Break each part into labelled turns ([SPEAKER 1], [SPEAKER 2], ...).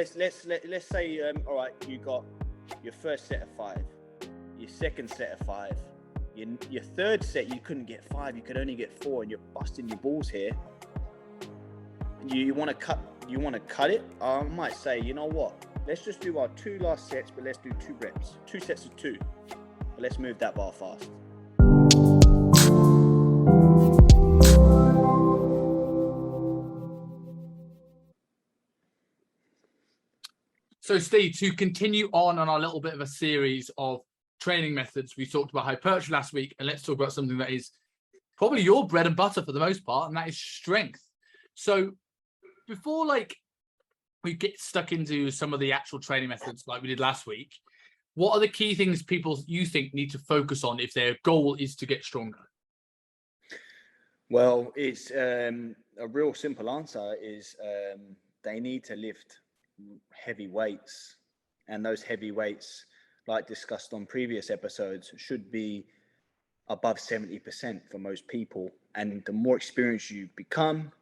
[SPEAKER 1] Let's say all right, you got your first set of 5, your second set of 5, your third set you couldn't get 5, you could only get 4, and you're busting your balls here. You want to cut it. I might say, you know what? Let's just do our 2 last sets, but let's do 2 reps, 2 sets of 2. But let's move that bar fast.
[SPEAKER 2] So, Steve, to continue on our little bit of a series of training methods, we talked about hypertrophy last week, and let's talk about something that is probably your bread and butter for the most part, and that is strength. So, before we get stuck into some of the actual training methods like we did last week, what are the key things you think need to focus on if their goal is to get stronger?
[SPEAKER 1] Well, it's a real simple answer is they need to lift heavy weights, and those heavy weights, like discussed on previous episodes, should be above 70% for most people. And the more experienced you become,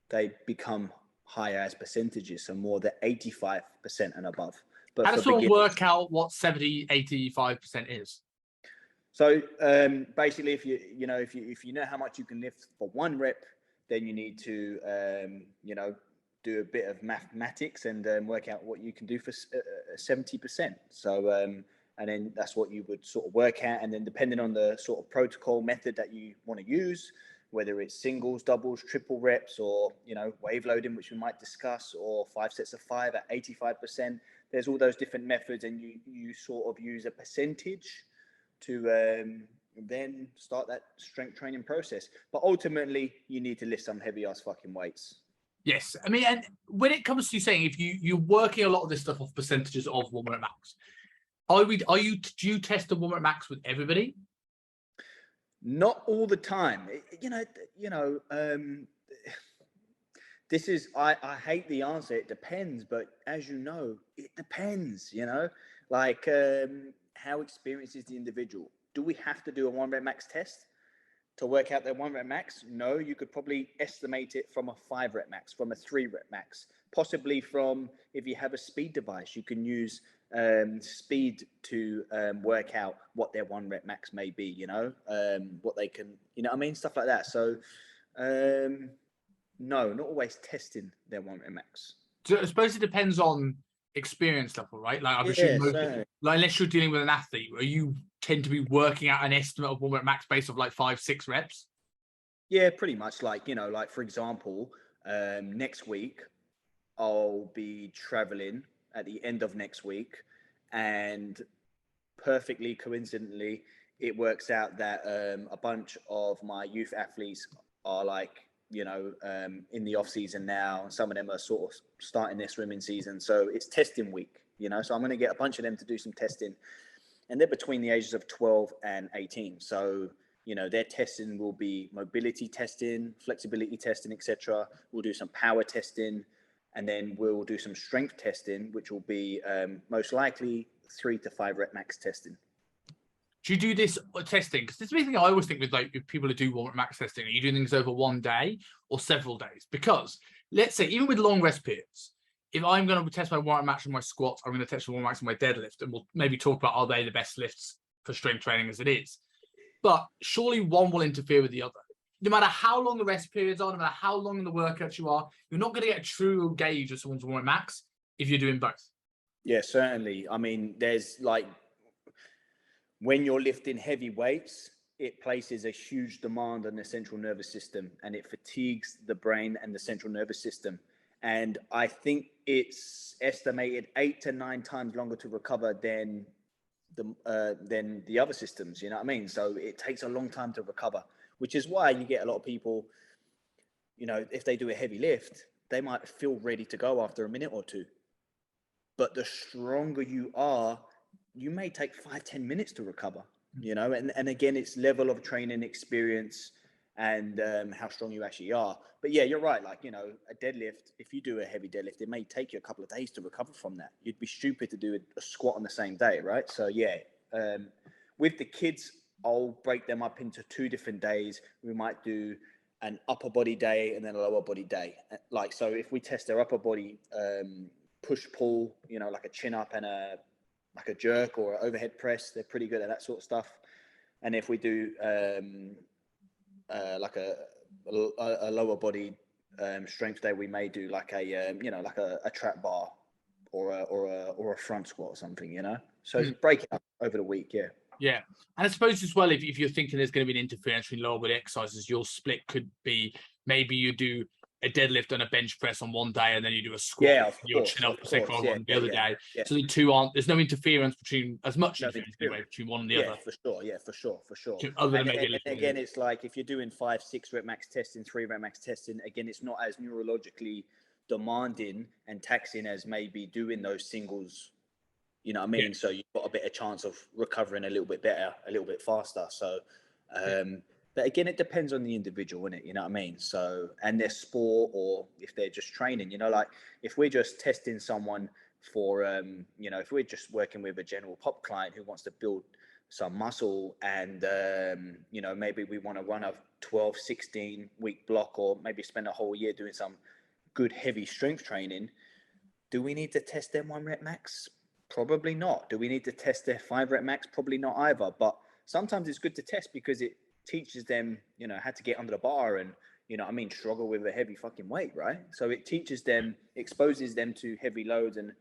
[SPEAKER 1] they become higher as percentages, so more than 85% and above. But
[SPEAKER 2] how does someone work out what 70-85% is?
[SPEAKER 1] So basically, if you know how much you can lift for 1 rep, then you need to do a bit of mathematics and work out what you can do for 70%. So and then that's what you would sort of work at, and then depending on the sort of protocol method that you want to use, whether it's singles, doubles, triple reps, or wave loading, which we might discuss, or 5 sets of 5 at 85%. There's all those different methods, and you sort of use a percentage to then start that strength training process. But ultimately, you need to lift some heavy ass fucking weights.
[SPEAKER 2] Yes, I mean, and when it comes to saying if you're working a lot of this stuff off percentages of 1 rep max, do you test the 1 rep max with everybody?
[SPEAKER 1] Not all the time. This is I hate the answer. It depends, but as you know, it depends. How experienced is the individual? Do we have to do a 1 rep max test to work out their 1 rep max? No, you could probably estimate it from a 5 rep max, from a 3 rep max, possibly from, if you have a speed device, you can use speed to work out what their 1 rep max may be, what they can, stuff like that. So no, not always testing their 1 rep max.
[SPEAKER 2] So I suppose it depends on experience level, right? Like I'm assuming unless you're dealing with an athlete, you tend to be working out an estimate of 1 rep max based off 5-6 reps.
[SPEAKER 1] Yeah, pretty much. Like for example, next week I'll be traveling at the end of next week, and perfectly coincidentally, it works out that a bunch of my youth athletes are in the off season now. Some of them are sort of starting their swimming season, so it's testing week. So I'm going to get a bunch of them to do some testing, and they're between the ages of 12 and 18. So their testing will be mobility testing, flexibility testing, etc. We'll do some power testing, and then we'll do some strength testing, which will be most likely 3 to 5 rep max testing.
[SPEAKER 2] Do you do this testing? Because this is the thing I always think with if people who do 1 rep max testing, are you doing things over 1 day or several days? Because let's say even with long rest periods, if I'm going to test my 1 rep max on my squats, I'm going to test my 1 rep max on my deadlift, and we'll maybe talk about are they the best lifts for strength training as it is. But surely one will interfere with the other. No matter how long the rest periods are, no matter how long in the workouts you are, you're not going to get a true gauge of someone's 1 rep max if you're doing both.
[SPEAKER 1] Yeah, certainly. I mean, there's when you're lifting heavy weights, it places a huge demand on the central nervous system, and it fatigues the brain and the central nervous system. And I think it's estimated 8 to 9 times longer to recover than the other systems. You know what I mean? So it takes a long time to recover, which is why you get a lot of people, if they do a heavy lift, they might feel ready to go after a minute or 2. But the stronger you are, you may take 5-10 minutes to recover, and again, it's level of training, experience, and how strong you actually are. But yeah, you're right. A deadlift, if you do a heavy deadlift, it may take you a couple of days to recover from that. You'd be stupid to do a squat on the same day, right? So yeah, with the kids, I'll break them up into 2 different days. We might do an upper body day and then a lower body day. So if we test their upper body push pull, you know, like a chin up and like a jerk or an overhead press. They're pretty good at that sort of stuff. And if we do like a lower body strength day, we may do like a you know, like a trap bar or a front squat or something, you know. So break it up over the week.
[SPEAKER 2] Yeah. And I suppose as well, if you're thinking there's going to be an interference between lower body exercises, your split could be maybe you do a deadlift and a bench press on one day, and then you do a squat.
[SPEAKER 1] Yeah, of
[SPEAKER 2] your
[SPEAKER 1] course,
[SPEAKER 2] chin up
[SPEAKER 1] of
[SPEAKER 2] second
[SPEAKER 1] course.
[SPEAKER 2] on the other day.
[SPEAKER 1] Yeah.
[SPEAKER 2] So the two aren't. There's no interference between as much
[SPEAKER 1] No
[SPEAKER 2] interference anyway, between one and the
[SPEAKER 1] yeah,
[SPEAKER 2] other.
[SPEAKER 1] for sure. Yeah, for sure.
[SPEAKER 2] Other than
[SPEAKER 1] And
[SPEAKER 2] maybe
[SPEAKER 1] again, it's like if you're doing 5-6 rep max testing, 3 rep max testing, again, it's not as neurologically demanding and taxing as maybe doing those singles. You know what I mean? So you've got a better chance of recovering a little bit better, a little bit faster. So, but again, it depends on the individual, innit? You know what I mean? So, and their sport, or if they're just training, you know, like if we're just testing someone for, you know, if we're just working with a general pop client who wants to build some muscle and, you know, maybe we want to run a 12, 16 week block, or maybe spend a whole year doing some good heavy strength training. Do we need to test them 1 rep max? Probably not. Do we need to test their 5 rep max? Probably not either. But sometimes it's good to test because it teaches them, you know, how to get under the bar and, you know, I mean, struggle with a heavy fucking weight, right? So it teaches them, exposes them to heavy loads and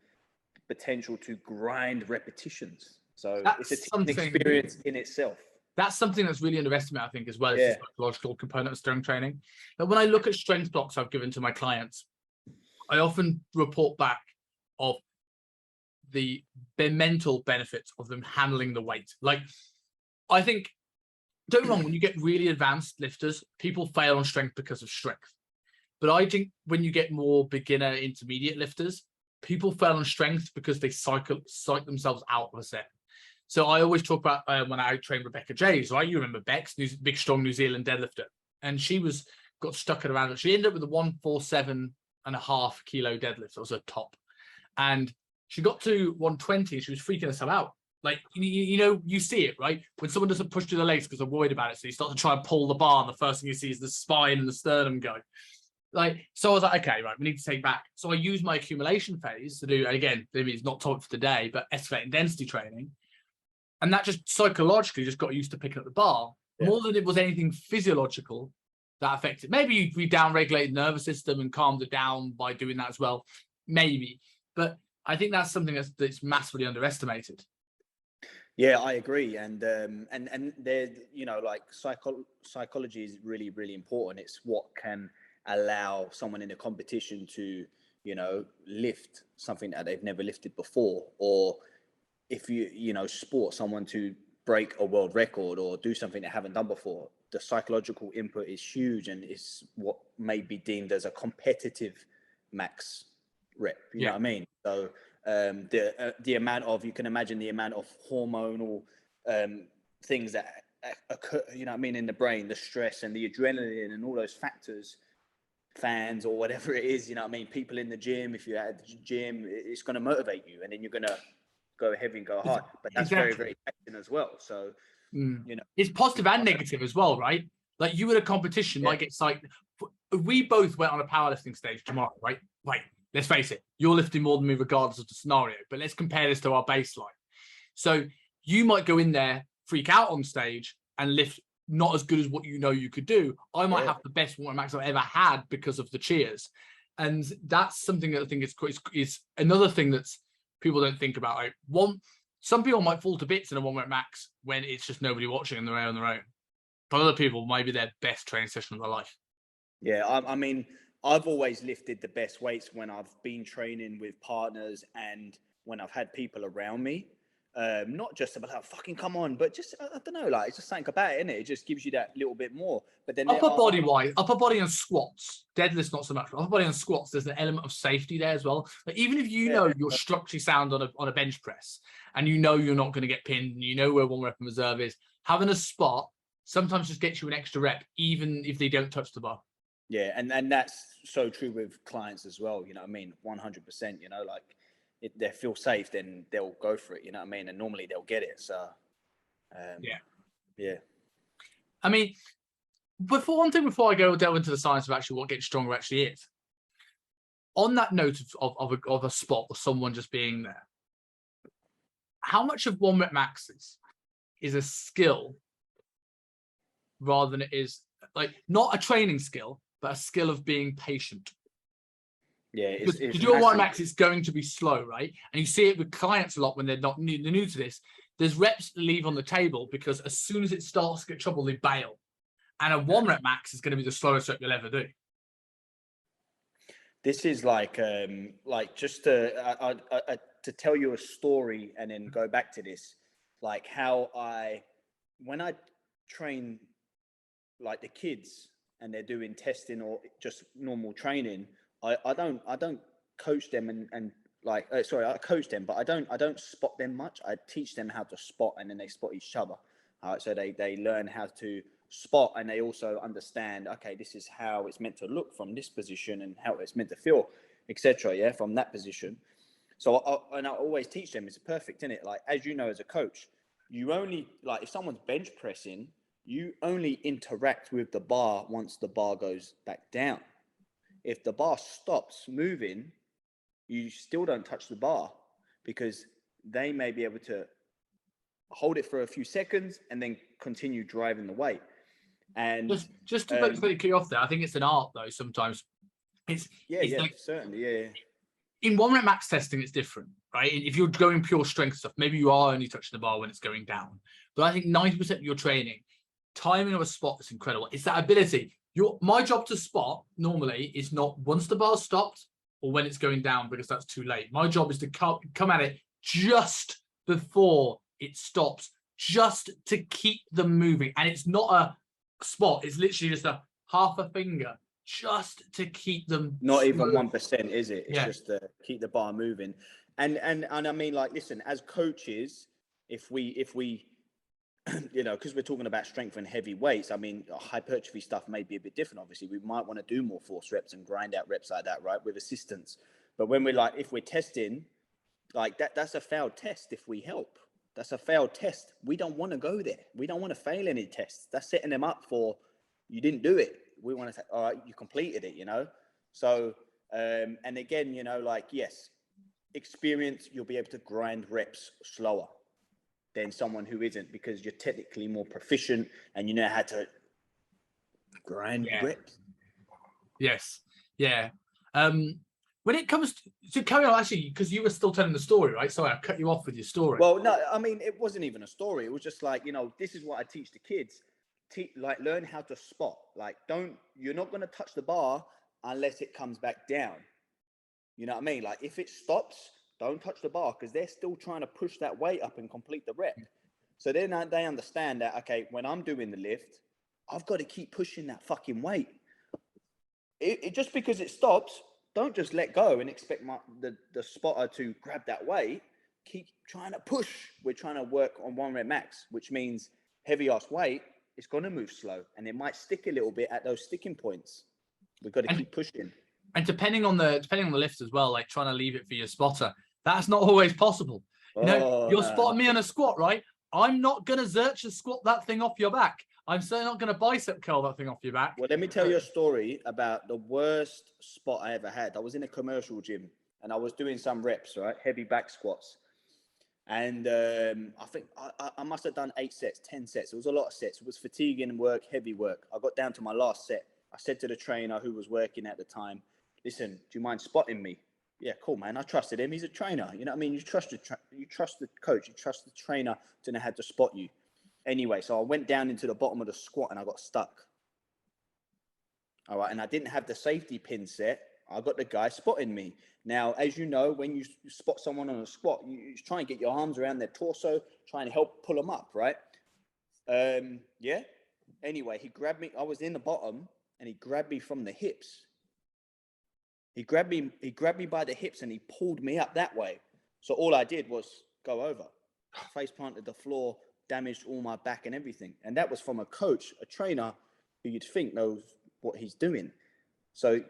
[SPEAKER 1] potential to grind repetitions. So it's a teaching experience in itself.
[SPEAKER 2] That's something that's really underestimated, I think, as well as
[SPEAKER 1] Yeah.
[SPEAKER 2] the psychological component of strength training. But when I look at strength blocks I've given to my clients, I often report back of the mental benefits of them handling the weight. Like, I think, don't get me wrong, when you get really advanced lifters, people fail on strength because of strength. But I think when you get more beginner, intermediate lifters, people fail on strength because they psych themselves out of a set. So I always talk about when I trained Rebecca Jays, right? You remember Bex, big, strong New Zealand deadlifter. And she got stuck at around, she ended up with a 147.5 kilo deadlift. That was her top. And she got to 120, she was freaking herself out. Like, you know, you see it, right? When someone doesn't push through the legs because they're worried about it, so you start to try and pull the bar, and the first thing you see is the spine and the sternum go. Like, so I was like, okay, right, we need to take back. So I used my accumulation phase to do, and again, maybe it's not taught for today, but escalating density training. And that just psychologically just got used to picking up the bar more than it was anything physiological that affected. Maybe we down-regulated the nervous system and calmed it down by doing that as well. Maybe. But I think that's something that's massively underestimated.
[SPEAKER 1] Yeah, I agree. And there, you know, like psychology is really, really important. It's what can allow someone in a competition to, you know, lift something that they've never lifted before, or if you know, sport someone to break a world record or do something they haven't done before. The psychological input is huge, and it's what may be deemed as a competitive max rep. You know what I mean? So the amount of, you can imagine the amount of hormonal things that occur, you know what I mean, in the brain, the stress and the adrenaline and all those factors, fans or whatever it is, you know what I mean, people in the gym, if you're at the gym, it's going to motivate you, and then you're going to go heavy and go hard. But that's very, very taxing as well. So, you know,
[SPEAKER 2] it's positive and negative as well, right? Like, you at a competition might get psyched. We both went on a powerlifting stage tomorrow, right? Right. Let's face it, you're lifting more than me regardless of the scenario, but let's compare this to our baseline. So you might go in there, freak out on stage and lift not as good as what you know you could do. I might have the best warm max I've ever had because of the cheers. And that's something that I think is another thing that's people don't think about. Like, some people might fall to bits in a 1 rep max when it's just nobody watching and they're on their own. But other people might be their best training session of their life.
[SPEAKER 1] Yeah, I mean, I've always lifted the best weights when I've been training with partners and when I've had people around me. Not just about like, fucking come on, but just, I don't know, like, it's just something about it, innit? It just gives you that little bit more. But then
[SPEAKER 2] upper body and squats, deadlifts not so much, but upper body and squats, there's an element of safety there as well. Like, even if you know you're structurally sound on a bench press and you know you're not going to get pinned and you know where 1 rep in reserve is, having a spot sometimes just gets you an extra rep, even if they don't touch the bar.
[SPEAKER 1] Yeah, and that's so true with clients as well, you know what I mean? 100%, you know, like, if they feel safe, then they'll go for it, you know what I mean? And normally they'll get it. So, yeah.
[SPEAKER 2] I mean, before I go delve into the science of actually what getting stronger actually is, on that note of a spot or someone just being there, how much of 1 rep maxes is a skill rather than it is like not a training skill, but a skill of being patient?
[SPEAKER 1] Yeah,
[SPEAKER 2] because your 1 max is going to be slow, right? And you see it with clients a lot when they're new to this. There's reps that leave on the table because as soon as it starts to get trouble, they bail. And a 1 rep max is going to be the slowest rep you'll ever do.
[SPEAKER 1] This is like just to tell you a story and then go back to this, like how when I train like the kids and they're doing testing or just normal training, I don't coach them and like, sorry, I coach them, but I don't spot them much. I teach them how to spot, and then they spot each other. So they learn how to spot, and they also understand, okay, this is how it's meant to look from this position and how it's meant to feel, etc. Yeah, from that position. So I always teach them, it's perfect, isn't it? Like, as you know, as a coach, you only, like, if someone's bench pressing, you only interact with the bar once the bar goes back down. If the bar stops moving, you still don't touch the bar, because they may be able to hold it for a few seconds and then continue driving the weight. And
[SPEAKER 2] just to quickly cut you off there, I think it's an art though. Sometimes it's like,
[SPEAKER 1] certainly, yeah.
[SPEAKER 2] In 1 rep max testing, it's different, right? If you're going pure strength stuff, maybe you are only touching the bar when it's going down. But I think 90% of your training, timing of a spot is incredible. It's that ability. My job to spot normally is not once the bar's stopped or when it's going down, because that's too late. My job is to come at it just before it stops, just to keep them moving. And it's not a spot, it's literally just a half a finger, just to keep them
[SPEAKER 1] not even 1%, is it? It's just to keep the bar moving. And I mean, like, listen, as coaches, if we you know, because we're talking about strength and heavy weights, I mean, hypertrophy stuff may be a bit different. Obviously, we might want to do more force reps and grind out reps like that, right, with assistance. But when we're like, if we're testing, like that's a failed test. If we help, that's a failed test. We don't want to go there. We don't want to fail any tests. That's setting them up for, you didn't do it. We want to say, all right, you completed it, you know? So, and again, you know, like, yes, experience, you'll be able to grind reps slower than someone who isn't, because you're technically more proficient and you know how to grind reps.
[SPEAKER 2] Yes. Yeah. When it comes to carry on, actually, because you were still telling the story, right? Sorry, I cut you off with your story.
[SPEAKER 1] Well, no, I mean, it wasn't even a story. It was just like, you know, this is what I teach the kids. Like, learn how to spot. Like, you're not going to touch the bar unless it comes back down. You know what I mean? Like, if it stops, don't touch the bar, because they're still trying to push that weight up and complete the rep. So then they understand that, okay, when I'm doing the lift, I've got to keep pushing that fucking weight. It just because it stops, don't just let go and expect the spotter to grab that weight. Keep trying to push. We're trying to work on 1 rep max, which means heavy ass weight, it's going to move slow, and it might stick a little bit at those sticking points. We've got to keep pushing. And
[SPEAKER 2] depending on the lift as well, like trying to leave it for your spotter, that's not always possible. You know, you're spotting me on a squat, right? I'm not going to Zercher squat that thing off your back. I'm certainly not going to bicep curl that thing off your back.
[SPEAKER 1] Well, let me tell you a story about the worst spot I ever had. I was in a commercial gym and I was doing some reps, right? Heavy back squats. And I think I must have done 8 sets, 10 sets. It was a lot of sets. It was fatiguing work, heavy work. I got down to my last set. I said to the trainer who was working at the time, listen, do you mind spotting me? Yeah, cool, man. I trusted him. He's a trainer. You know what I mean? You trust the coach. You trust the trainer to know how to spot you. Anyway, so I went down into the bottom of the squat and I got stuck. All right, and I didn't have the safety pin set. I got the guy spotting me. Now, as you know, when you spot someone on a squat, you try and get your arms around their torso, trying to help pull them up, right? Yeah. Anyway, he grabbed me. I was in the bottom, and he grabbed me from the hips. He grabbed me by the hips, and he pulled me up that way. So all I did was go over, face planted the floor, damaged all my back and everything. And that was from a coach, a trainer, who you'd think knows what he's doing. So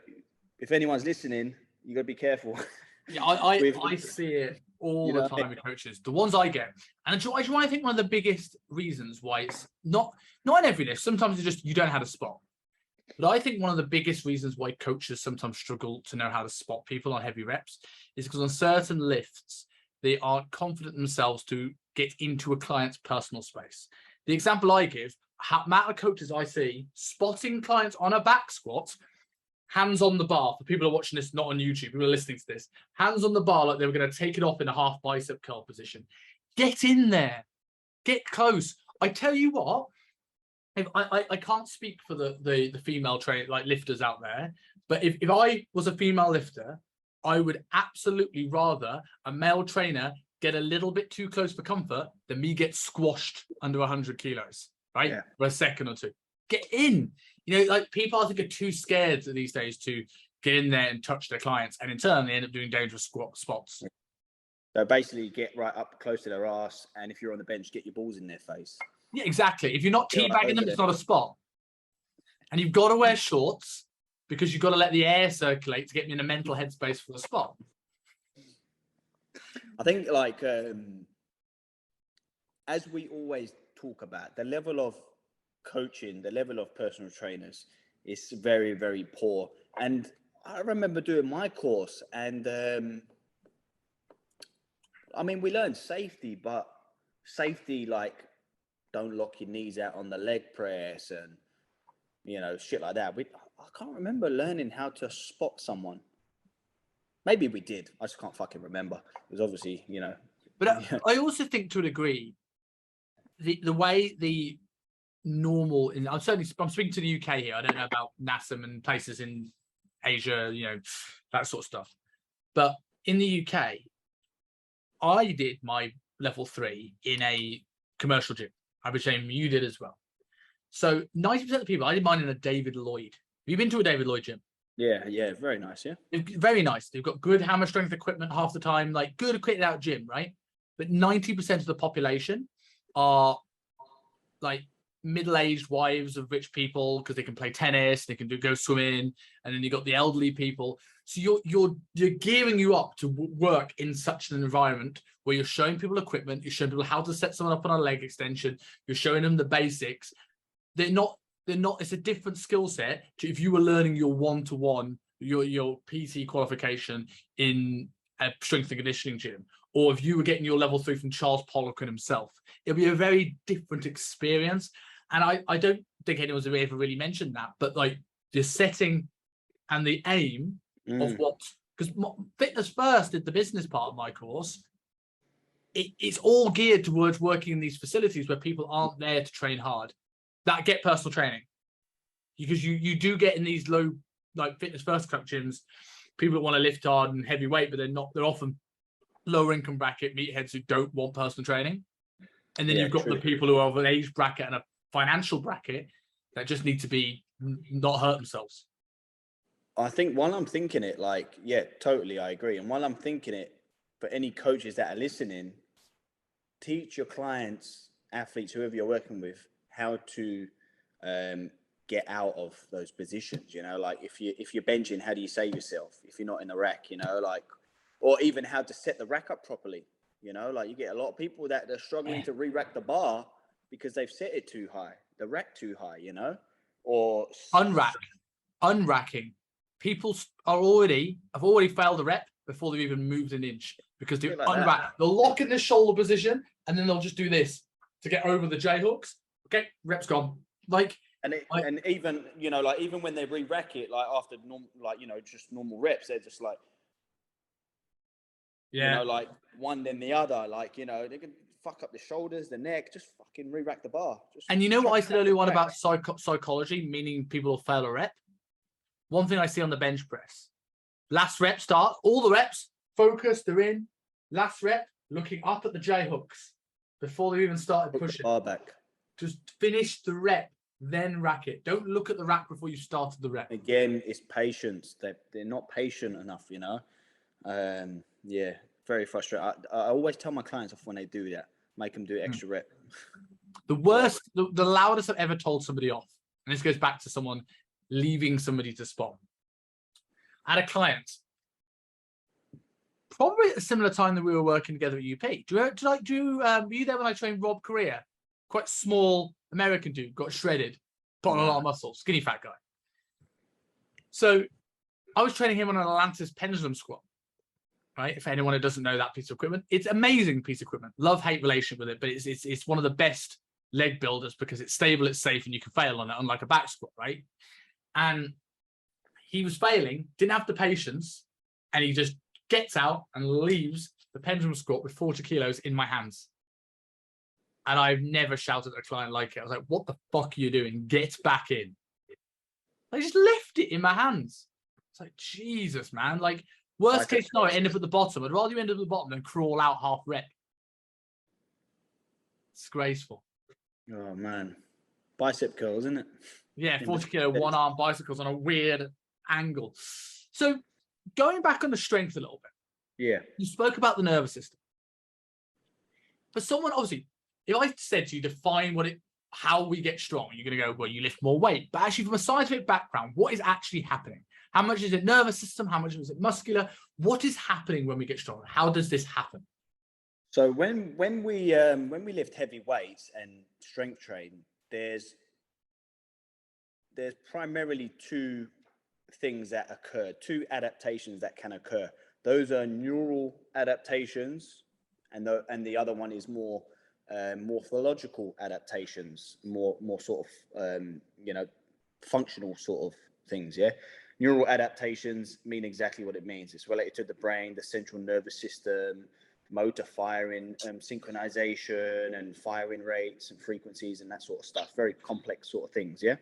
[SPEAKER 1] if anyone's listening, you got to be careful.
[SPEAKER 2] Yeah, I see it all the time with coaches. The ones I get, and I think one of the biggest reasons why it's not in every lift. Sometimes it's just you don't know how to spot. But I think one of the biggest reasons why coaches sometimes struggle to know how to spot people on heavy reps is because on certain lifts, they aren't confident themselves to get into a client's personal space. The example I give, amount of coaches I see spotting clients on a back squat, hands on the bar. For people who are watching this, not on YouTube, people are listening to this, hands on the bar like they were going to take it off in a half bicep curl position. Get in there. Get close. I tell you what, if I can't speak for the female train like lifters out there, but if I was a female lifter, I would absolutely rather a male trainer get a little bit too close for comfort than me get squashed under 100 kilos, right? Yeah. For a second or two. Get in. You know, like people I think are too scared these days to get in there and touch their clients, and in turn they end up doing dangerous spots.
[SPEAKER 1] So basically get right up close to their ass, and if you're on the bench, get your balls in their face.
[SPEAKER 2] Yeah, exactly. If you're not teabagging them, it's not a spot. And you've got to wear shorts because you've got to let the air circulate to get me in a mental headspace for the spot.
[SPEAKER 1] I think like, as we always talk about, the level of coaching, the level of personal trainers is very, very poor. And I remember doing my course and, I mean, we learned safety, but safety, like, don't lock your knees out on the leg press and, you know, shit like that. I can't remember learning how to spot someone. Maybe we did. I just can't fucking remember. It was obviously, you know.
[SPEAKER 2] But I also think to a degree, the way the normal, I'm speaking to the UK here. I don't know about NASM and places in Asia, you know, that sort of stuff. But in the UK, I did my level 3 in a commercial gym. I would say you did as well. So 90% of the people, I did mine in a David Lloyd. Have you been to a David Lloyd gym?
[SPEAKER 1] Yeah, very nice, yeah.
[SPEAKER 2] Very nice. They've got good hammer strength equipment half the time, like good equipped out gym, right? But 90% of the population are like middle-aged wives of rich people because they can play tennis, they can go swimming, and then you got the elderly people. So you're gearing you up to work in such an environment where you're showing people equipment, you're showing people how to set someone up on a leg extension, you're showing them the basics. They're not, it's a different skill set to if you were learning your one-to-one, your PT qualification in a strength and conditioning gym, or if you were getting your level 3 from Charles Poliquin himself. It'll be a very different experience. And I don't think anyone's ever really mentioned that, but like the setting and the aim of what, because Fitness First did the business part of my course. It's all geared towards working in these facilities where people aren't there to train hard, that get personal training. Because you do get in these low, like Fitness First club gyms, people that want to lift hard and heavy weight, but they're often lower income bracket meatheads who don't want personal training. And then you've got the people who are of an age bracket and a financial bracket that just need to be not hurt themselves.
[SPEAKER 1] I think while I'm thinking it, like, yeah, totally, I agree. And while I'm thinking it, for any coaches that are listening, teach your clients, athletes, whoever you're working with, how to get out of those positions. You know, like if you're benching, how do you save yourself if you're not in the rack? You know, like, or even how to set the rack up properly. You know, like you get a lot of people that they're struggling to re-rack the bar because they've set it too high, the rack too high. You know, or
[SPEAKER 2] unracking. People have already failed a rep before they've even moved an inch because they unrack. They'll lock in the shoulder position and then they'll just do this to get over the J hooks. Okay, rep's gone. Like,
[SPEAKER 1] and even, you know, like even when they re-rack it, like after normal, like, you know, just normal reps, they're just like, you know, like one then the other, like, you know, they can fuck up the shoulders, the neck, just fucking re-rack the bar.
[SPEAKER 2] And you know what I said earlier on about psychology, meaning people will fail a rep? One thing I see on the bench press, last rep start, all the reps, focused, they're in. Last rep, looking up at the J hooks before they even started pushing.
[SPEAKER 1] Bar back.
[SPEAKER 2] Just finish the rep, then rack it. Don't look at the rack before you started the rep.
[SPEAKER 1] Again, it's patience. They're not patient enough, you know. Yeah, very frustrating. I always tell my clients off when they do that, make them do extra rep.
[SPEAKER 2] The worst, the loudest I've ever told somebody off, and this goes back to someone leaving somebody to spot. I had a client, probably at a similar time that we were working together at UP. Were you there when I trained Rob Correa? Quite small American dude, got shredded, put on a lot of muscle, skinny fat guy. So I was training him on an Atlantis pendulum squat, right? If anyone who doesn't know that piece of equipment, it's amazing piece of equipment. Love-hate relation with it, but it's one of the best leg builders because it's stable, it's safe, and you can fail on it, unlike a back squat, right? And he was failing, didn't have the patience, and he just gets out and leaves the pendulum squat with 40 kilos in my hands. And I've never shouted at a client like it. I was like, what the fuck are you doing? Get back in. I just left it in my hands. It's like, Jesus, man. Like, worst case scenario, end up at the bottom. I'd rather you end up at the bottom than crawl out half rep. Disgraceful.
[SPEAKER 1] Oh, man. Bicep curls, isn't it?
[SPEAKER 2] Yeah, 40 kilo one-arm bicycles on a weird angle. So going back on the strength a little bit.
[SPEAKER 1] Yeah.
[SPEAKER 2] You spoke about the nervous system. For someone, obviously, if I said to you, define how we get strong, you're going to go, well, you lift more weight. But actually, from a scientific background, what is actually happening? How much is it nervous system? How much is it muscular? What is happening when we get strong? How does this happen?
[SPEAKER 1] So when we lift heavy weights and strength train, there's primarily two things that occur, two adaptations that can occur. Those are neural adaptations, and the other one is more morphological adaptations, more sort of functional sort of things. Yeah, neural adaptations mean exactly what it means. It's related to the brain, the central nervous system, motor firing, synchronization, and firing rates and frequencies and that sort of stuff. Very complex sort of things. Yeah,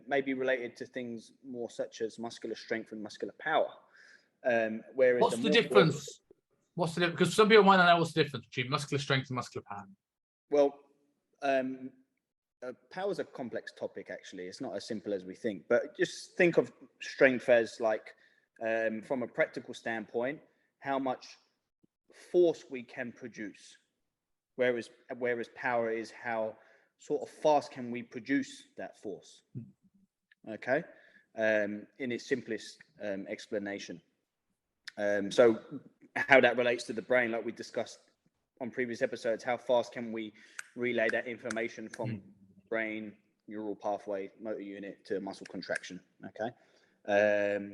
[SPEAKER 1] maybe related to things more such as muscular strength and muscular power. Whereas
[SPEAKER 2] what's the difference? What's the difference? Because some people might not know what's the difference between muscular strength and muscular power.
[SPEAKER 1] Well, power is a complex topic, actually. It's not as simple as we think. But just think of strength as like, from a practical standpoint, how much force we can produce. Whereas power is how sort of fast can we produce that force. Okay? In its simplest explanation. So how that relates to the brain, like we discussed on previous episodes, how fast can we relay that information from brain, neural pathway, motor unit to muscle contraction, okay?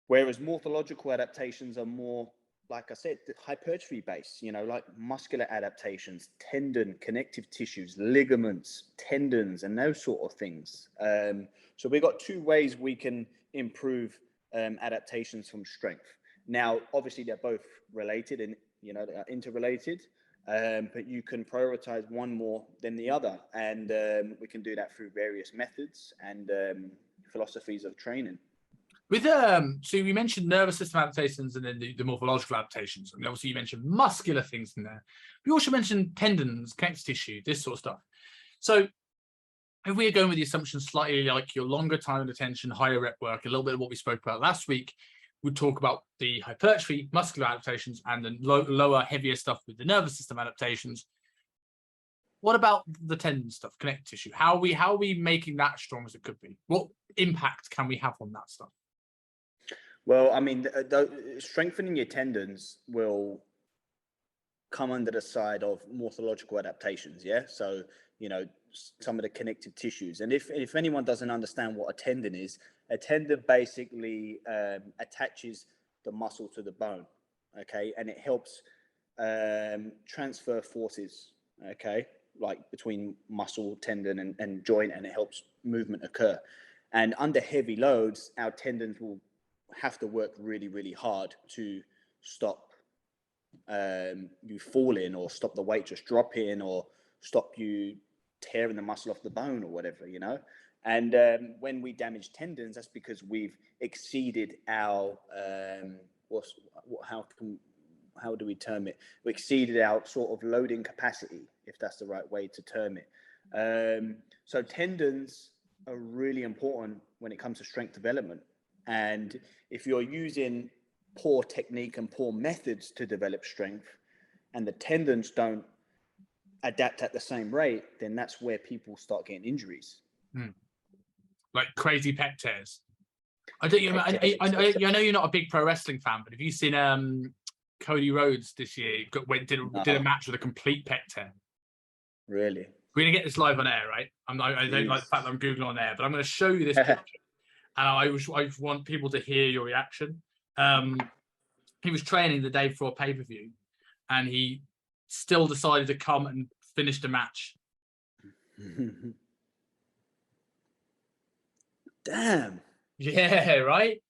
[SPEAKER 1] Whereas morphological adaptations are more, like I said, hypertrophy based, like muscular adaptations, tendon, connective tissues, ligaments, tendons, and those sort of things. So we've got two ways we can improve adaptations from strength. Now, obviously, they're both related and, they are interrelated, but you can prioritize one more than the other. And we can do that through various methods and philosophies of training.
[SPEAKER 2] With so we mentioned nervous system adaptations and then the morphological adaptations. I mean, obviously, you mentioned muscular things in there. We also mentioned tendons, connective tissue, this sort of stuff. So if we are going with the assumption slightly like your longer time and attention, higher rep work, a little bit of what we spoke about last week, we'd talk about the hypertrophy, muscular adaptations, and the lower, heavier stuff with the nervous system adaptations. What about the tendon stuff, connective tissue? How are we making that strong as it could be? What impact can we have on that stuff?
[SPEAKER 1] Well, I mean, strengthening your tendons will come under the side of morphological adaptations, yeah? So, some of the connective tissues. And if anyone doesn't understand what a tendon is, a tendon basically attaches the muscle to the bone, okay? And it helps transfer forces, okay? Like between muscle, tendon, and joint, and it helps movement occur. And under heavy loads, our tendons will have to work really, really hard to stop you falling, or stop the weight just dropping, or stop you tearing the muscle off the bone, or whatever, And when we damage tendons, that's because we've exceeded our how do we term it? We exceeded our sort of loading capacity, if that's the right way to term it. So tendons are really important when it comes to strength development. And if you're using poor technique and poor methods to develop strength, and the tendons don't adapt at the same rate, then that's where people start getting injuries.
[SPEAKER 2] Like crazy pec tears. I know you're not a big pro wrestling fan, but have you seen Cody Rhodes this year did a match with a complete pec tear?
[SPEAKER 1] Really?
[SPEAKER 2] We're gonna get this live on air, right? I don't like the fact that I'm Googling on air, but I'm going to show you this picture. and I want people to hear your reaction. He was training the day before a pay-per-view, and he still decided to come and finish the match.
[SPEAKER 1] Damn.
[SPEAKER 2] Yeah, right?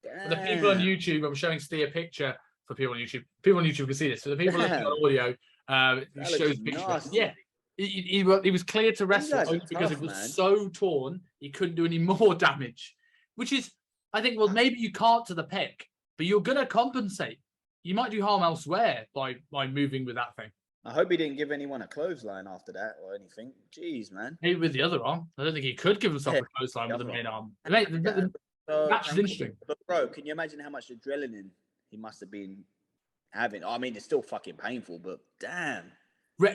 [SPEAKER 1] Damn.
[SPEAKER 2] For the people on YouTube, I'm showing Steve a picture for people on YouTube. People on YouTube can see this. For the people listening on audio, it shows a picture. Yeah. He was cleared to wrestle only because it was so torn, he couldn't do any more damage. Which is, I think, well, maybe you can't to the pec, but you're going to compensate. You might do harm elsewhere by moving with that thing.
[SPEAKER 1] I hope he didn't give anyone a clothesline after that or anything. Jeez, man.
[SPEAKER 2] Maybe with the other arm. I don't think he could give himself a clothesline with the main arm. The match is interesting.
[SPEAKER 1] But bro, can you imagine how much adrenaline he must have been having? I mean, it's still fucking painful, but damn.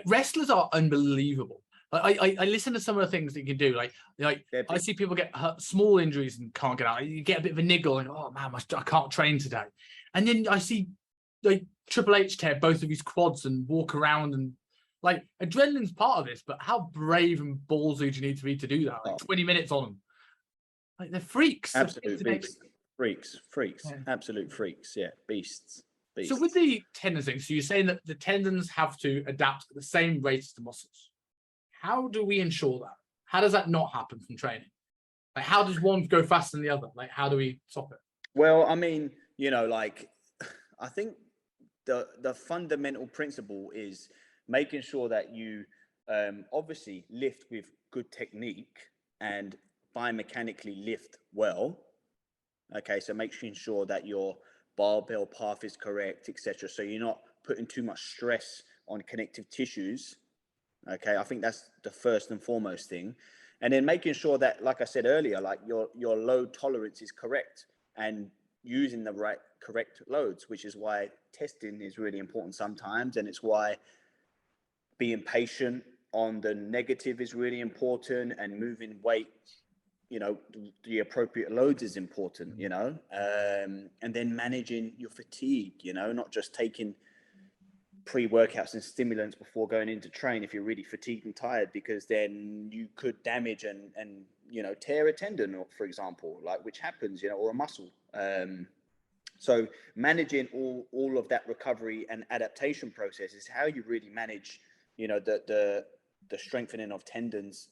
[SPEAKER 2] Wrestlers are unbelievable. I listen to some of the things that you can do. Like I see people get hurt, small injuries and can't get out. You get a bit of a niggle and, oh man, I can't train today. And then I see like Triple H tear both of his quads and walk around, and like adrenaline's part of this, but how brave and ballsy do you need to be to do that? Like 20 minutes on them. Like they're freaks.
[SPEAKER 1] Absolute beasts. Freaks. Yeah. Absolute freaks. Yeah, beasts.
[SPEAKER 2] So with the tendons thing, so you're saying that the tendons have to adapt at the same rate as the muscles. How do we ensure that? How does that not happen from training? Like, how does one go faster than the other? Like, how do we stop it?
[SPEAKER 1] Well, I mean, like, I think the fundamental principle is making sure that you obviously lift with good technique and biomechanically lift well. Okay, so making sure that your barbell path is correct, etc. So you're not putting too much stress on connective tissues. Okay, I think that's the first and foremost thing. And then making sure that, like I said earlier, like your load tolerance is correct and using the correct loads, which is why testing is really important sometimes. And it's why being patient on the negative is really important, and moving weight, the appropriate loads is important, and then managing your fatigue, not just taking pre-workouts and stimulants before going into train if you're really fatigued and tired, because then you could damage and tear a tendon, for example, like, which happens, or a muscle. So managing all of that recovery and adaptation process is how you really manage, the strengthening of tendons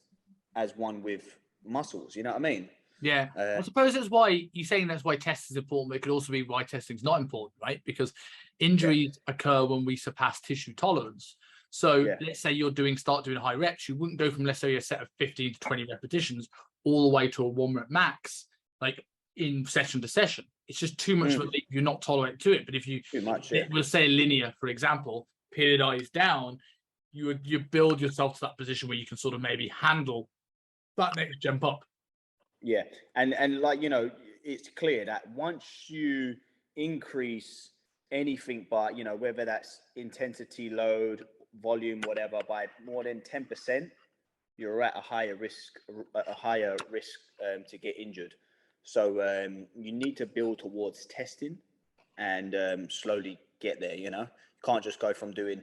[SPEAKER 1] as one with muscles. You know what I mean?
[SPEAKER 2] Yeah. I suppose that's why you're saying that's why test is important, but it could also be why testing is not important, right? Because injuries occur when we surpass tissue tolerance. So let's say start doing high reps, you wouldn't go from, let's say, a set of 15 to 20 repetitions all the way to a 1 rep max, like in session to session. It's just too much of a leap. You're not tolerating to it. But if you, we'll say linear, for example, periodize down, you build yourself to that position where you can sort of maybe handle that next jump up.
[SPEAKER 1] Yeah. And like, it's clear that once you increase anything by, whether that's intensity, load, volume, whatever, by more than 10%, you're at a higher risk to get injured. So you need to build towards testing and slowly get there. You can't just go from doing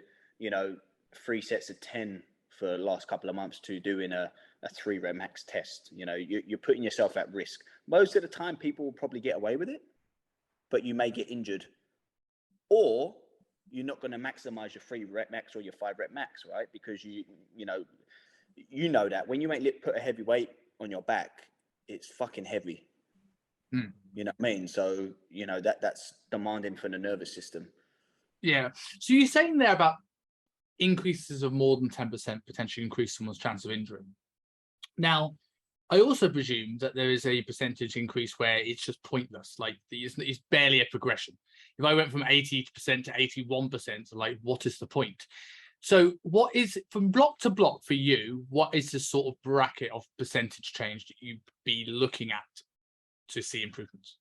[SPEAKER 1] 3 sets of 10 for the last couple of months to doing a 3 rep max test. You're putting yourself at risk. Most of the time people will probably get away with it, but you may get injured, or you're not going to maximize your 3 rep max or your 5 rep max, right? Because you know that when you put a heavy weight on your back, it's fucking heavy. You know what I mean? So, that's demanding for the nervous system. Yeah.
[SPEAKER 2] So you're saying there about increases of more than 10% potentially increase someone's chance of injury. Now, I also presume that there is a percentage increase where it's just pointless. Like, it's barely a progression. If I went from 80% to 81%, like, what is the point? So what is, from block to block for you, what is the sort of bracket of percentage change that you'd be looking at to see improvements?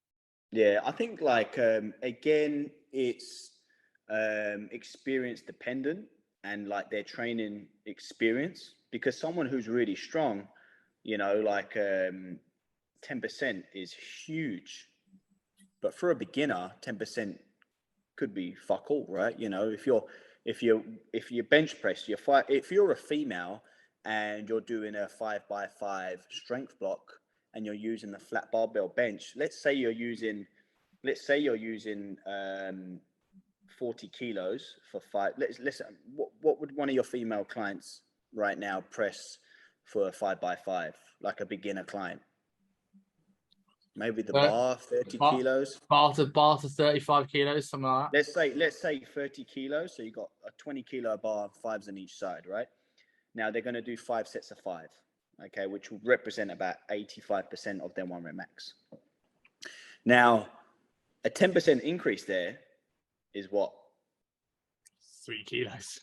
[SPEAKER 1] Yeah, I think, like, again, it's experience dependent and like their training experience, because someone who's really strong, like 10% is huge, but for a beginner, 10% could be fuck all, right? If you bench press, if you're a female and you're doing a 5x5 strength block and you're using the flat barbell bench, let's say you're using 40 kilos for five. Listen, what would one of your female clients right now press for a 5x5, like a beginner client? Maybe the bar, 30 kilos.
[SPEAKER 2] Bar to 35 kilos, something like that.
[SPEAKER 1] Let's say 30 kilos. So you got a 20 kilo bar, fives on each side, right? Now they're going to do 5 sets of 5, okay, which will represent about 85% of their 1 rep max. Now, a 10% increase there is what?
[SPEAKER 2] 3 kilos.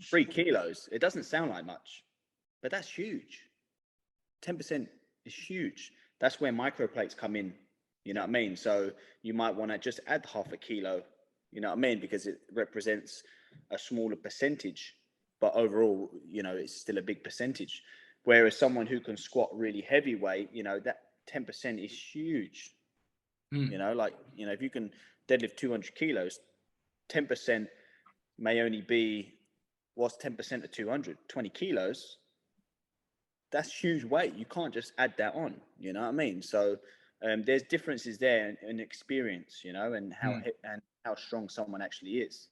[SPEAKER 1] 3 kilos. It doesn't sound like much, but that's huge. 10% is huge. That's where microplates come in. You know what I mean? So you might want to just add half a kilo, you know what I mean? Because it represents a smaller percentage, but overall, you know, it's still a big percentage. Whereas someone who can squat really heavyweight, you know, that 10% is huge. You know, like, you know, if you can deadlift 200 kilos, 10% may only be, what's 10% of 200? 20 kilos. That's huge weight. You can't just add that on, you know what I mean? So there's differences there in experience, you know, and how strong someone actually is.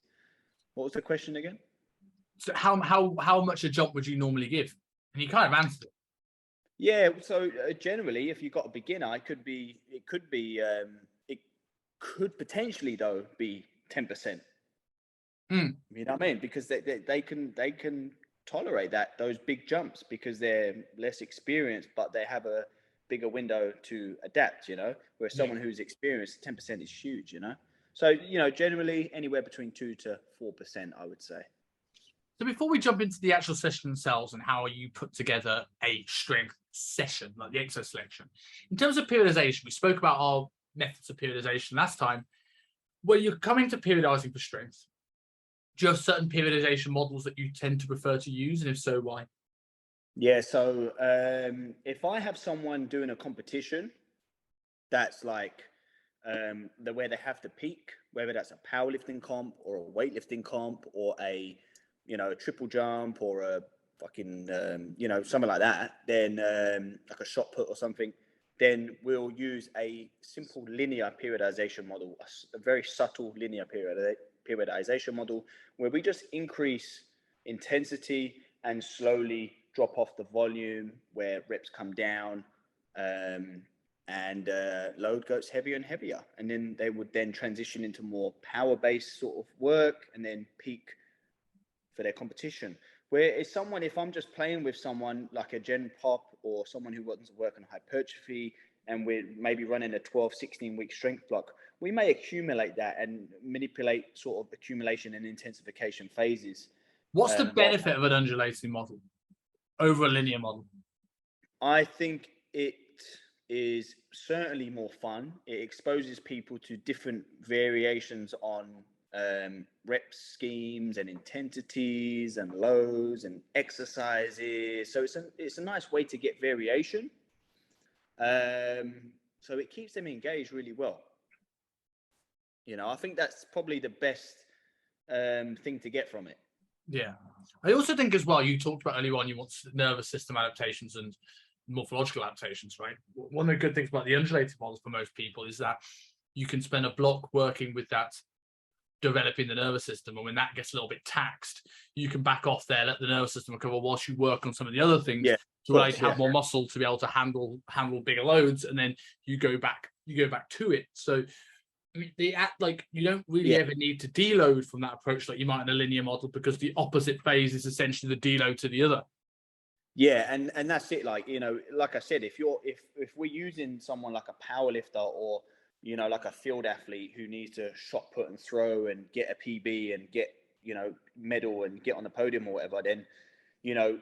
[SPEAKER 1] What was the question again?
[SPEAKER 2] So how much a jump would you normally give? And you kind of answered it.
[SPEAKER 1] Yeah, so generally, if you've got a beginner, it could potentially though be 10%. You know what I mean? Because they can tolerate those big jumps because they're less experienced, but they have a bigger window to adapt. You know, whereas someone who's experienced, 10% is huge. You know, so you know, generally anywhere between 2 to 4%, I would say.
[SPEAKER 2] So before we jump into the actual session themselves and how you put together a strength session, like the exercise selection, in terms of periodization, we spoke about our methods of periodization last time. When you're coming to periodizing for strength, do you have certain periodization models that you tend to prefer to use, and if so, why?
[SPEAKER 1] Yeah, so if I have someone doing a competition that's like where they have to peak, whether that's a powerlifting comp or a weightlifting comp or a triple jump or a fucking something like that, then like a shot put or something, then we'll use a simple linear periodization model, a very subtle linear periodization model where we just increase intensity and slowly drop off the volume, where reps come down and load goes heavier and heavier, and then they would then transition into more power-based sort of work and then peak for their competition. Where if I'm just playing with someone like a gen pop or someone who wants to work on hypertrophy and we're maybe running a 12-16 week strength block, we may accumulate that and manipulate sort of accumulation and intensification phases.
[SPEAKER 2] What's the benefit of an undulating model over a linear model? I
[SPEAKER 1] think it is certainly more fun. It exposes people to different variations on rep schemes and intensities and loads and exercises. So it's a nice way to get variation. So it keeps them engaged really well. You know, I think that's probably the best thing to get from it.
[SPEAKER 2] Yeah. I also think as well, you talked about earlier on, you want nervous system adaptations and morphological adaptations, right? One of the good things about the undulating models for most people is that you can spend a block working with that, developing the nervous system, and when that gets a little bit taxed, you can back off there, let the nervous system recover whilst you work on some of the other things to allow you to have more muscle to be able to handle bigger loads, and then you go back to it. So you don't really ever need to deload from that approach like you might in a linear model, because the opposite phase is essentially the deload to the other.
[SPEAKER 1] Yeah, and that's it. Like, you know, like I said, if we're using someone like a power lifter or, you know, like a field athlete who needs to shot put and throw and get a PB and get, you know, medal and get on the podium or whatever, then, you know,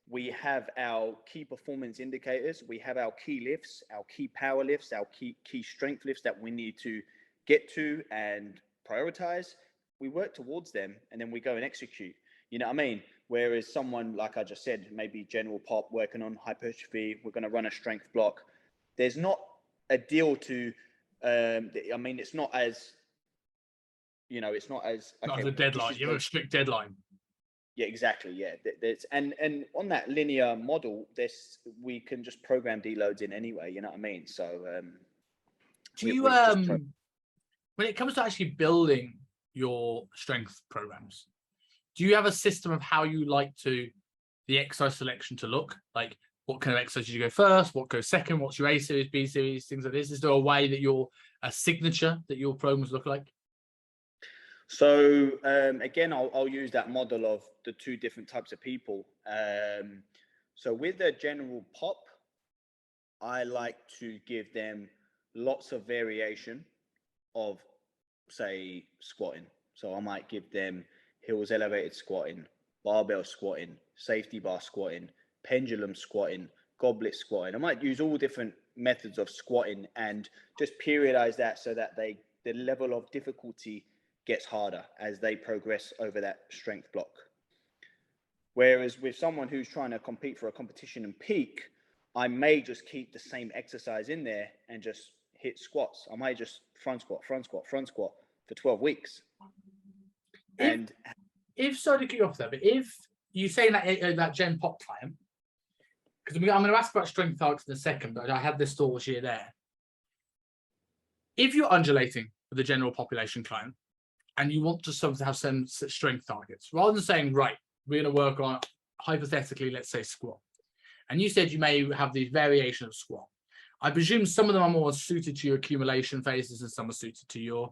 [SPEAKER 1] we have our key performance indicators, we have our key lifts, our key power lifts, our key strength lifts that we need to get to and prioritize. We work towards them and then we go and execute. You know what I mean? Whereas someone, like I just said, maybe general pop working on hypertrophy, we're going to run a strength block. There's not a deal to, I mean, it's not as, you know, it's not as...
[SPEAKER 2] Okay, not as a deadline. You have a strict deadline.
[SPEAKER 1] Yeah, exactly. Yeah, there's and on that linear model, we can just program deloads in anyway. You know what I mean? So
[SPEAKER 2] Do you when it comes to actually building your strength programs, do you have a system of how you like the exercise selection to look? Like, what kind of exercises you go first, what goes second, what's your A series, B series, things like this? Is there a way that a signature that your programs look like?
[SPEAKER 1] So again, I'll use that model of the two different types of people. So with the general pop, I like to give them lots of variation of, say, squatting. So I might give them heels elevated squatting, barbell squatting, safety bar squatting, pendulum squatting, goblet squatting. I might use all different methods of squatting and just periodize that so that the level of difficulty gets harder as they progress over that strength block. Whereas with someone who's trying to compete for a competition and peak, I may just keep the same exercise in there and just hit squats. I might just front squat, front squat, front squat for 12 weeks.
[SPEAKER 2] Sorry to cut you off there, but if you say that Gen Pop client, because I'm going to ask about strength targets in a second, but I had this thought here there. If you're undulating with the general population client and you want to have some strength targets, rather than saying, right, we're going to work on, hypothetically, let's say squat. And you said you may have these variations of squat. I presume some of them are more suited to your accumulation phases and some are suited to your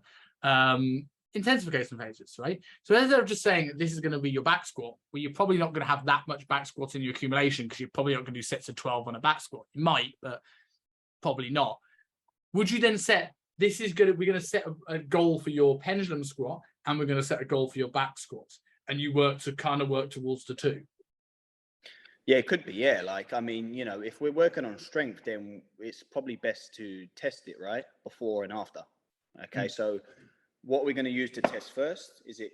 [SPEAKER 2] intensification phases, right? So instead of just saying this is going to be your back squat, well, you're probably not going to have that much back squat in your accumulation because you're probably not going to do sets of 12 on a back squat. You might, but probably not. Would you then we're going to set a goal for your pendulum squat and we're going to set a goal for your back squats, and you work towards the two?
[SPEAKER 1] Yeah, it could be. Yeah. Like, I mean, if we're working on strength, then it's probably best to test it, right? Before and after. Okay. So what we're going to use to test first, is it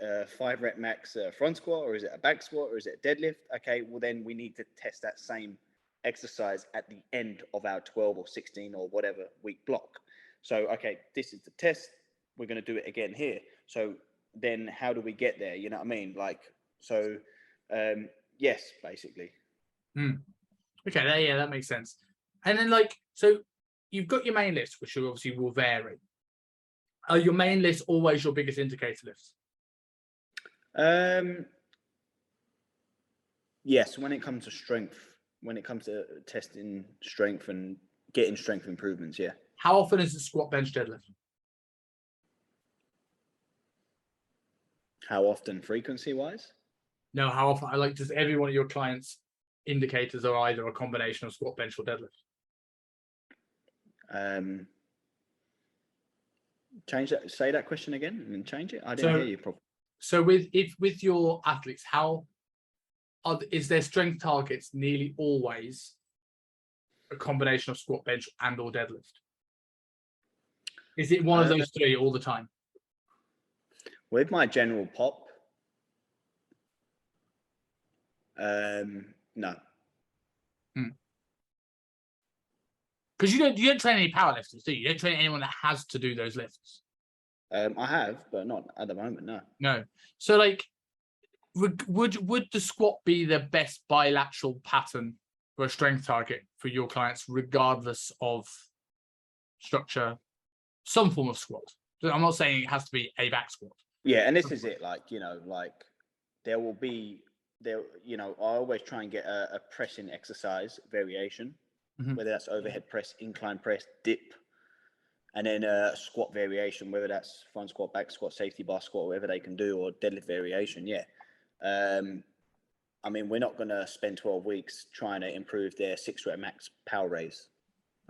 [SPEAKER 1] a 5 rep max front squat, or is it a back squat, or is it a deadlift? Okay. Well, then we need to test that same exercise at the end of our 12 or 16 or whatever week block. So, okay, this is the test. We're going to do it again here. So then how do we get there? You know what I mean? Like, so, yes, basically.
[SPEAKER 2] Okay, yeah, that makes sense. And then, so you've got your main list, which obviously will vary. Are your main list always your biggest indicator lifts?
[SPEAKER 1] Yes, when it comes to strength, when it comes to testing strength and getting strength improvements, yeah.
[SPEAKER 2] How often is it squat, bench, deadlift?
[SPEAKER 1] How often, frequency-wise?
[SPEAKER 2] No, how often? Does every one of your clients' indicators are either a combination of squat, bench, or deadlift?
[SPEAKER 1] Change that. Say that question again and change it. I didn't hear you properly.
[SPEAKER 2] So with your athletes, is their strength targets nearly always a combination of squat, bench, and or deadlift? Is it one of those three all the time?
[SPEAKER 1] With my general pop, no.
[SPEAKER 2] Because you don't train any powerlifters, do you? You don't train anyone that has to do those lifts.
[SPEAKER 1] I have, but not at the moment. No.
[SPEAKER 2] No. So, would the squat be the best bilateral pattern for a strength target for your clients, regardless of structure? Some form of squat. I'm not saying it has to be a back squat.
[SPEAKER 1] Yeah, and this is it. There will be I always try and get a pressing exercise variation, whether that's overhead press, incline press, dip, and then a squat variation, whether that's front squat, back squat, safety bar squat, whatever they can do, or deadlift variation. Yeah. I mean, we're not going to spend 12 weeks trying to improve their 6 rep max power raise.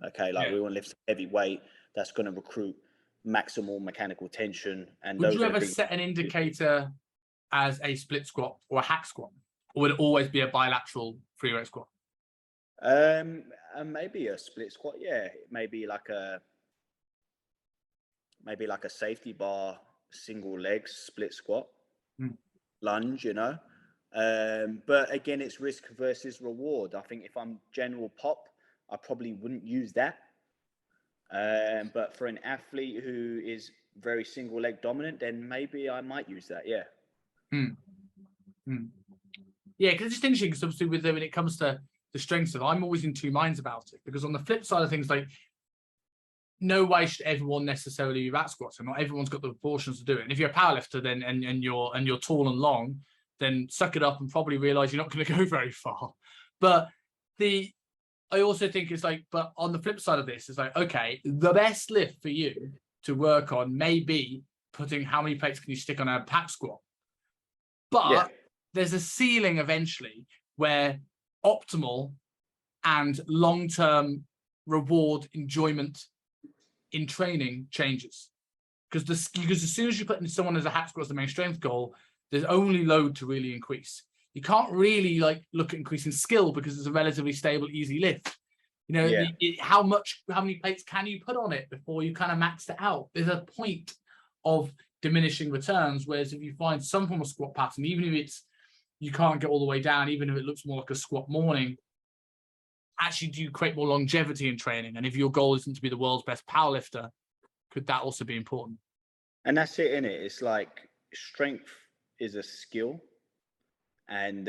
[SPEAKER 1] Okay. We want to lift heavy weight that's going to recruit maximal mechanical tension. And
[SPEAKER 2] would you ever set an indicator as a split squat or a hack squat, or would it always be a bilateral free weight squat?
[SPEAKER 1] Maybe a split squat. Yeah, maybe like a safety bar single leg split squat lunge. But again, it's risk versus reward. I think if I'm general pop, I probably wouldn't use that. But for an athlete who is very single leg dominant, then maybe I might use that. Yeah.
[SPEAKER 2] Mm. Yeah, because it's just interesting because obviously when it comes to the strength stuff, I'm always in two minds about it, because on the flip side of things, like, no way should everyone necessarily be back squats, and not everyone's got the proportions to do it. And if you're a powerlifter, then and you're tall and long, then suck it up and probably realize you're not going to go very far. But I also think it's like, but on the flip side of this, it's like, okay, the best lift for you to work on may be putting how many plates can you stick on a pack squat. But there's a ceiling eventually where optimal and long-term reward enjoyment in training changes. Because as soon as you put in someone as a hack squat as the main strength goal, there's only load to really increase. You can't really like look at increasing skill because it's a relatively stable, easy lift. You know, how many plates can you put on it before you kind of maxed it out? There's a point of diminishing returns. Whereas if you find some form of squat pattern, even if you can't get all the way down, even if it looks more like a squat morning, actually do you create more longevity in training? And if your goal isn't to be the world's best powerlifter, could that also be important?
[SPEAKER 1] And that's it, innit? It's like strength is a skill. And,